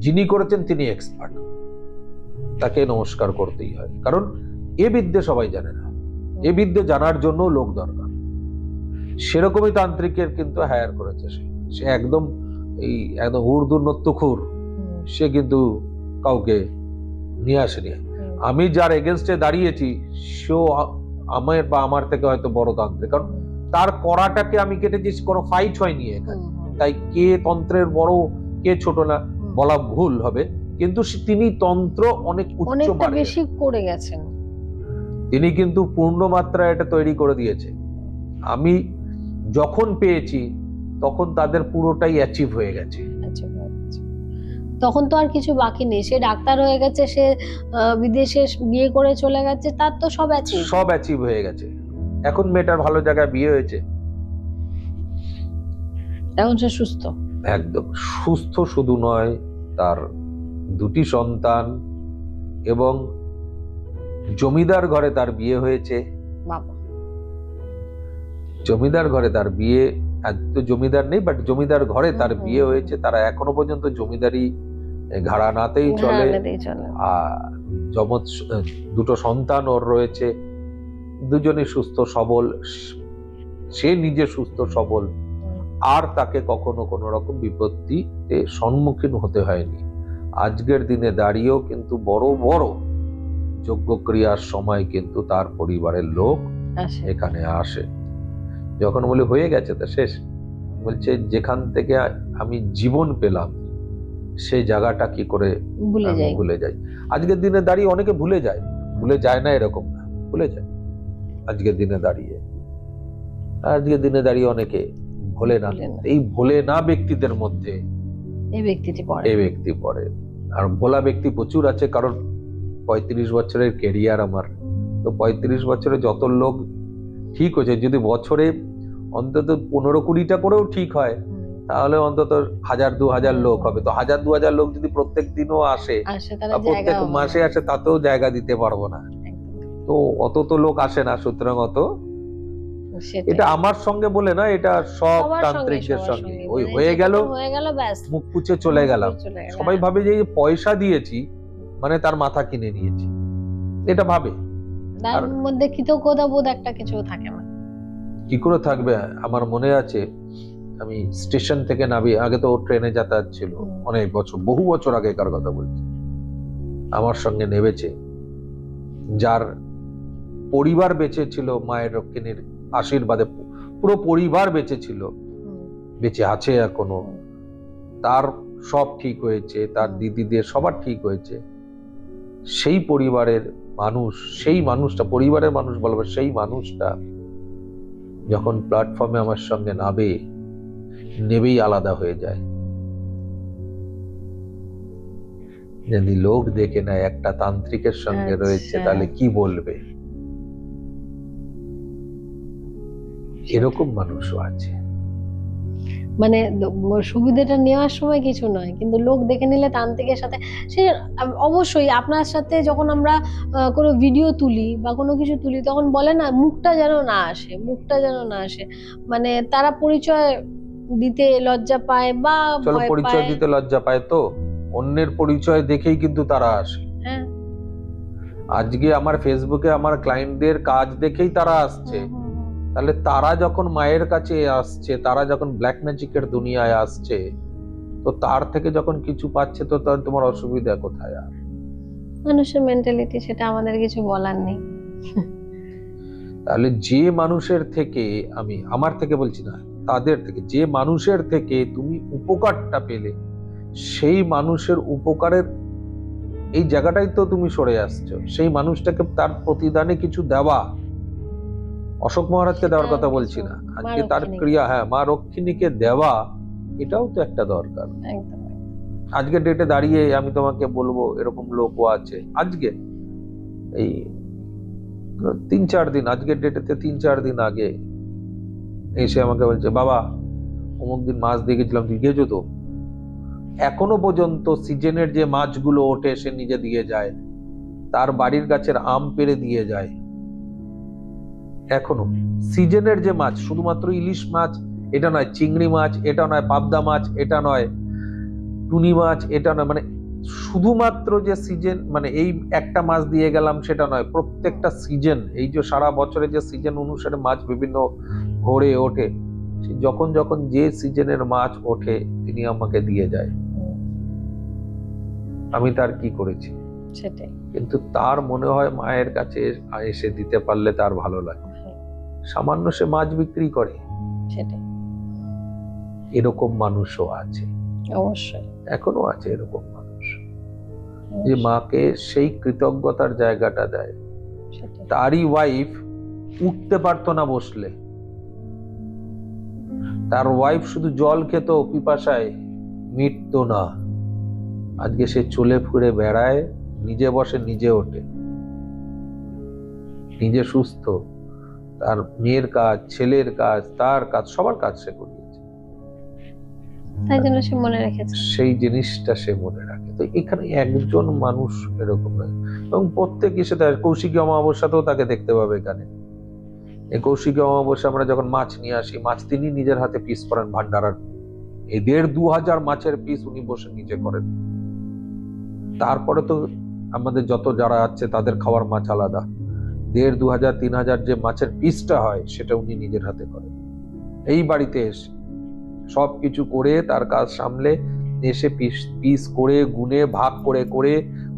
যিনি করেছেন তিনি এক্সপার্ট, তাকে নমস্কার করতেই হয়। কারণ এ বিদ্যে সবাই জানে না, এ বিদ্যে জানার জন্য লোক দরকার। সেরকমই তান্ত্রিকের কিন্তু হায়ার করেছে সে একদম একদম ঊর্ধ্বনত্যখুর, সে কিন্তু কাউকে নিয়ে আসেনি। আমি যার এগেনস্টে দাঁড়িয়েছি সেও আমার থেকে হয়তো বড় তান্ত্রিক, কারণ তার করাটাকে আমি কেটেছি, কোনো ফাইট হয়নি এখানে। তাই কে তন্ত্রের বড় কে ছোট না বলা ভুল হবে, কিন্তু তিনি তন্ত্র অনেক অনেকটা বেশি করে গেছেন। তিনি কিন্তু পূর্ণ মাত্রায় এটা তৈরি করে দিয়েছে। আমি যখন পেয়েছি তখন তাদের পুরোটাই অ্যাচিভ হয়ে গেছে। তখন তো আর কিছু বাকি নেই, সে ডাক্তার হয়ে গেছে, সে বিদেশে বিয়ে করে চলে গেছে, তার তো সব অ্যাচিভ হয়ে গেছে। এখন মেয়েটার ভালো জায়গায় বিয়ে হয়েছে, এখন সে সুস্থ, একদম সুস্থ। শুধু নয়, তার 2টি সন্তান, এবং জমিদার ঘরে তার বিয়ে হয়েছে। জমিদার ঘরে তার বিয়ে, তো জমিদার নেই, বাট জমিদার ঘরে তার বিয়ে হয়েছে। তারা এখনো পর্যন্ত জমিদারি ঘরানাতেই চলে। আর 2টো সন্তান ওর রয়েছে, দুজনে সুস্থ সবল, সে নিজে সুস্থ সবল, আর তাকে কখনো কোনো রকম বিপত্তিতে সম্মুখীন হতে হয়নি। আজকের দিনে দাঁড়িয়েও কিন্তু বড় বড় যজ্ঞক্রিয়ার সময় কিন্তু তার পরিবারের লোক এখানে আসে। যখন বলি হয়ে গেছে তা শেষ, বলছে যেখান থেকে আমি জীবন পেলাম সেই জায়গাটা কি করে ভুলে যাই। আজকের দিনে দাঁড়িয়ে অনেকে ভুলে যায় না এরকম না, ভুলে যায়। আজকের দিনে দাঁড়িয়ে অনেকে ভোলে না। এই ভোলে না ব্যক্তিদের মধ্যে এই ব্যক্তি পড়ে। আর ভোলা ব্যক্তি প্রচুর আছে, কারণ 35 বছরের ক্যারিয়ার আমার। তো 35 বছরে যত লোক ঠিক হয়েছে, যদি বছরে অন্তত 15-20টা করেও ঠিক হয়, তাহলে অন্তত 1000-2000 লোক হবে। তো 1000-2000 লোক যদি প্রত্যেক দিনও আসে, প্রত্যেক মাসে আসে, তাতেও জায়গা দিতে পারবো না। তো অত তো লোক আসে না, সুতরাং এটা আমার সঙ্গে বলে না, এটা সব তান্ত্রিকদের সঙ্গে। ওই হয়ে গেল, মুখ পুছে চলে গেলাম। সবাই ভাবে যে পয়সা দিয়েছি মানে তার মাথা কিনে নিয়েছি, এটা ভাবে। তার মধ্যে কৃতজ্ঞতা বোধ একটা কিছু থাকে না। কি করে থাকবে? আমার মনে আছে, আমি স্টেশন থেকে নামি, আগে তো ট্রেনে যাতায়াত ছিল, অনেক বছর, বহু বছর আগেকার কথা বলছি। আমার সঙ্গে নেমেছে যার পরিবার বেঁচে ছিল, মায়ের রক্ষিণীর আশীর্বাদে পুরো পরিবার বেঁচে ছিল, বেঁচে আছে এখনো। তার সব ঠিক হয়েছে, তার দিদিদের সবার ঠিক হয়েছে। সেই পরিবারের মানুষ, সেই মানুষটা, পরিবারের মানুষ বলবো, সেই মানুষটা যখন প্ল্যাটফর্মে আমার সঙ্গে নেবেই আলাদা হয়ে যায়। যদি লোক দেখে নেয় একটা তান্ত্রিকের সঙ্গে রয়েছে, তাহলে কি বলবে? এরকম মানুষও আছে। মানে সুবিধাটা নেওয়ার সময় কিছু নয়, কিন্তু লোক দেখে নিলে তান্ত্রিকের সাথে সে অবশ্যই। আপনার সাথে যখন আমরা কোনো ভিডিও তুলি বা কোনো কিছু তুলি, তখন বলে না মুখটা যেন না আসে, মানে তারা পরিচয় দিতে লজ্জা পায় বা পরিচয় দিতে লজ্জা পায়। তো অন্যের পরিচয় দেখেই কিন্তু তারা আসে। হ্যাঁ। আজকে আমার ফেসবুকে আমার ক্লায়েন্টদের কাজ দেখেই তারা আসছে। তাহলে তারা যখন মায়ের কাছে আসছে, তারা যখন ব্ল্যাক ম্যাজিকের দুনিয়ায় আসছে, তো তার থেকে যখন কিছু পাচ্ছে, তো তার তোমার অসুবিধা কোথায়? আর মানুষের মেন্টালিটি, সেটা আমাদের কিছু বলার নেই। তাহলে যে মানুষের থেকে, আমি আমার থেকে বলছি না, তাদের থেকে, যে মানুষের থেকে তুমি উপকারটা পেলে, সেই মানুষের উপকারের এই জায়গাটাই তো তুমি সরে আসছো। সেই মানুষটাকে তার প্রতিদানে কিছু দেওয়া, অশোক মহারাজকে দেওয়ার কথা বলছি না, আজকে তার ক্রিয়া, হ্যাঁ, মা রক্ষিণীকে দেওয়া, এটাও তো একটা দরকার। একদম। আজকের ডেটে দাঁড়িয়ে আমি তোমাকে বলবো, এরকম লোকও আছে আজকে, এই 3-4 দিন, আজকের ডেটেতে 3-4 দিন আগে এসে আমাকে বলছে, বাবা অমুক দিন মাছ দিয়ে গেছিলাম, তুই গেছো তো? এখনো পর্যন্ত সিজনের যে মাছগুলো ওঠে সে নিজে দিয়ে যায়, তার বাড়ির গাছের আম পেড়ে দিয়ে যায়। এখনো সিজনের যে মাছ, শুধুমাত্র ইলিশ মাছ এটা নয়, চিংড়ি মাছ এটা নয়, পাবদা মাছ এটা নয়, টুনি মাছ এটা নয়, মানে শুধুমাত্র যে সিজন, মানে এই একটা মাছ দিয়ে গেলাম সেটা নয়, প্রত্যেকটা সিজন, এই যে সারা বছরে যে সিজন অনুসারে মাছ বিভিন্ন ঘরে ওঠে, যখন যখন যে সিজনের মাছ ওঠে তিনি আমাকে দিয়ে যায়। আমি তার কি করেছি? সেটাই। কিন্তু তার মনে হয় মায়ের কাছে এসে দিতে পারলে তার ভালো লাগে। সামান্য সে মাছ বিক্রি করে, সেটাই। এরকম মানুষও আছে, অবশ্যই এখনো আছে এরকম মানুষ, যে মাকে সেই কৃতজ্ঞতার জায়গাটা দেয়। তারই ওয়াইফ উঠতে পারতো না বসলে, তার ওয়াইফ শুধু জল খেত, পিপাসায় মিটতো না, আজকে সে চলে ফিরে বেড়ায়, নিজে বসে নিজে ওঠে, নিজে সুস্থ, তার মেয়ের কাজ, ছেলের কাজ, তার কাজ, সবার কাজ সে করিয়েছে, তাই জন্য সে মনে রেখেছে। সেই জিনিসটা সে মনে রাখে। তো এখানে একজন মানুষ এরকম নয়, এবং প্রত্যেক এসে তার কৌশিকী অমাবস্যাতেও তাকে দেখতে পাবে। এখানে এই কৌশিকী অমাবস্যা আমরা যখন মাছ নিয়ে আসি, মাছ তিনি নিজের হাতে পিস করেন, ভান্ডারার এই 1,500-2,000 মাছের পিস উনি বসে নিজে করেন। তারপরে তো আমাদের যত যারা আছে তাদের খাওয়ার মাছ আলাদা, 1,500, 2,000, 3,000 যে মাছের পিসটা হয় সেটা উনি নিজের হাতে করেন। এই বাড়িতে এসে সবকিছু করে, তার কাজ সামলে এসে পিস করে, গুনে, ভাগ করে করে,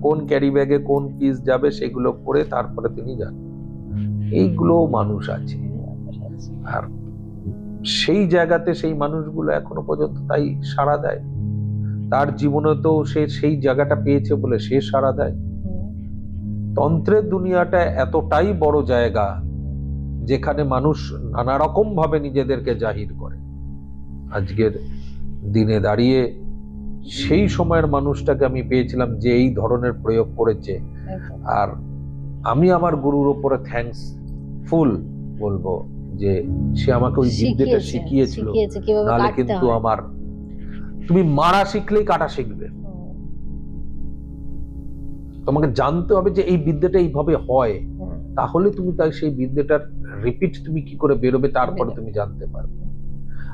কোন ক্যারি ব্যাগে কোন পিস যাবে সেগুলো করে তারপরে তিনি যান। এইগুলো মানুষ আছে, আর সেই জায়গাতে সেই মানুষগুলো এখনো পর্যন্ত তাই সাড়া দেয়। তার জীবনে তো সে সেই জায়গাটা পেয়েছে বলে সে সাড়া দেয়। তন্ত্রের দুনিয়াটা এতটাই বড় জায়গা, যেখানে মানুষ নানা রকম ভাবে নিজেদেরকে জাহির করে। আজকের দিনে দাঁড়িয়ে সেই সময়ের মানুষটাকে আমি পেয়েছিলাম যে এই ধরনের প্রয়োগ করেছে, আর আমি আমার গুরুর উপরে থ্যাঙ্কসফুল বলবো যে সে আমাকে ওই বিদ্যাটা শিখিয়েছিল। নাহলে কিন্তু আমার, তুমি মারা শিখলেই কাটা শিখবে, তোমাকে জানতে হবে যে এই বিদ্যাটা এইভাবে হয়, তাহলে তুমি তাই সেই বিদ্যাটার রিপিট তুমি কি করে বেরোবে, তারপরে তুমি জানতে পারবে।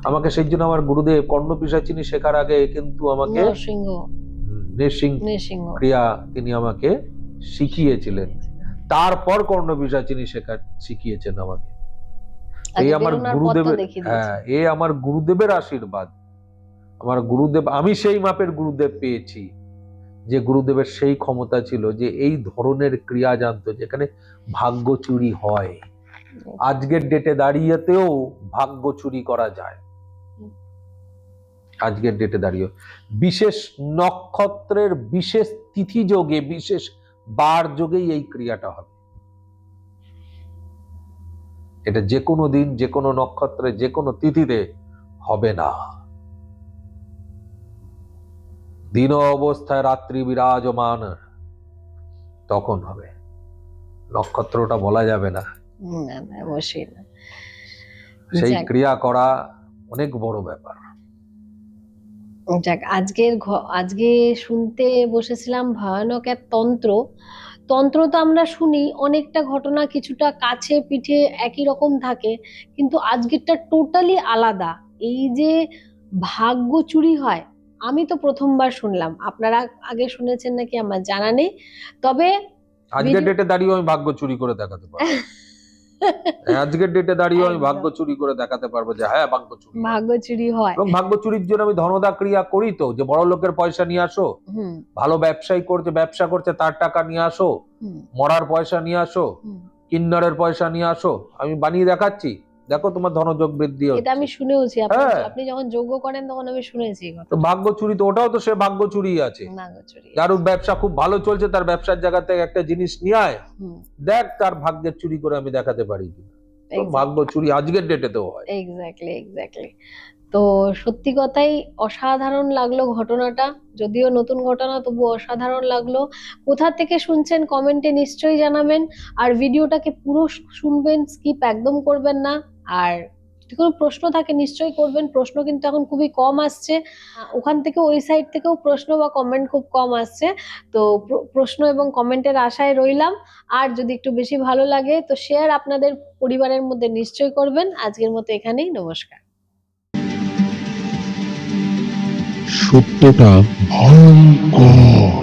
আমাকে সেই জন্য আমার গুরুদেব কর্ণপিশাচিনী শেখার আগে কিন্তু আমাকে নৃসিংহ ক্রিয়া তিনি আমাকে শিখিয়েছিলেন, তারপর কর্ণপিশাচিনী শিখিয়েছেন আমাকে। এই আমার গুরুদেবের, হ্যাঁ, এই আমার গুরুদেবের আশীর্বাদ। আমার গুরুদেব, আমি সেই মাপের গুরুদেব পেয়েছি যে গুরুদেবের সেই ক্ষমতা ছিল যে এই ধরনের ক্রিয়া জানতো, যেখানে ভাগ্য চুরি হয়। আজকের ডেটে দাঁড়িয়েতেও ভাগ্য চুরি করা যায়। আজকের ডেটে দাঁড়িয়ে বিশেষ নক্ষত্রের বিশেষ তিথি যোগে, বিশেষ বার যোগেই এই ক্রিয়াটা হবে। এটা যে কোনো দিন, যে কোনো নক্ষত্রে, যে কোনো তিথিতে হবে না। দিন অবস্থায় রাত্রি বিরাজমান, তখন হবে। নক্ষত্রটা বলা যাবে না, অবশ্যই না। সেই ক্রিয়া করা অনেক বড় ব্যাপার। যাক, আজকে শুনতে বসেছিলাম ভয়ানক এক তন্ত্র। তন্ত্র তো আমরা শুনি, অনেকটা ঘটনা কিছুটা কাছে পিঠে একই রকম থাকে, কিন্তু আজকেরটা টোটালি আলাদা। এই যে ভাগ্য চুরি হয়, আমি তো প্রথমবার শুনলাম, আপনারা আগে শুনেছেন নাকি আমার জানা নেই, তবে আজকের video- ডেটে দাঁড়িয়ে আমি ভাগ্য চুরি করে দেখাতে পারবো। আজকের ডেটে দাঁড়িয়ে আমি একদম। ভাগ্য চুরি করে দেখাতে পারবো যে হ্যাঁ ভাগ্য চুরি হয়। ভাগ্য চুরি হয়। এবং ভাগ্য চুরির জন্য আমি ধনদা ক্রিয়া করি তো, যে বড় লোকের পয়সা নিয়ে আসো, হুম ভালো ব্যবসা করছে তার টাকা নিয়ে আসো, হুম মরার পয়সা নিয়ে আসো, হুম। কিন্নরের পয়সা নিয়ে আসো, আমি বানিয়ে দেখাচ্ছি, দেখো তোমার ধনযোগ বৃদ্ধি এটা আমি হচ্ছে। শুনেওছি, হ্যাঁ। আপনি যখন যোগ্য করেন তখন আমি শুনেছি এই তো কথাটা। ভাগ্য চুরি তো ওটাও তো সে ভাগ্য চুরি আছে। ভাগ্য চুরি। যার ব্যবসা খুব ভালো চলছে তার ব্যবসার জায়গা থেকে একটা জিনিস নিয়ে আয়, হুম দেখ তার ভাগ্যের চুরি করে আমি দেখাতে পারি কিনা। তো ভাগ্য চুরি আজকের ডেটেতেও হয়। এক্স্যাক্টলি। তো সত্যি কথাই অসাধারণ লাগলো ঘটনাটা, যদিও নতুন ঘটনা তবু অসাধারণ লাগলো। কোথা থেকে শুনছেন কমেন্টে নিশ্চয়ই জানাবেন, আর ভিডিওটাকে পুরো শুনবেন, স্কিপ একদম করবেন না। আর যদি কোনো প্রশ্ন থাকে নিশ্চয়ই করবেন, প্রশ্ন কিন্তু এখন খুবই কম আসছে, ওখান থেকে ওই সাইড থেকেও প্রশ্ন বা কমেন্ট খুব কম আসছে। তো প্রশ্ন এবং কমেন্টের আশায় রইলাম। আর যদি একটু বেশি ভালো লাগে তো শেয়ার আপনাদের পরিবারের মধ্যে নিশ্চয়ই করবেন। আজকের মতো এখানেই, নমস্কার। সত্যটা ভয়ঙ্কর।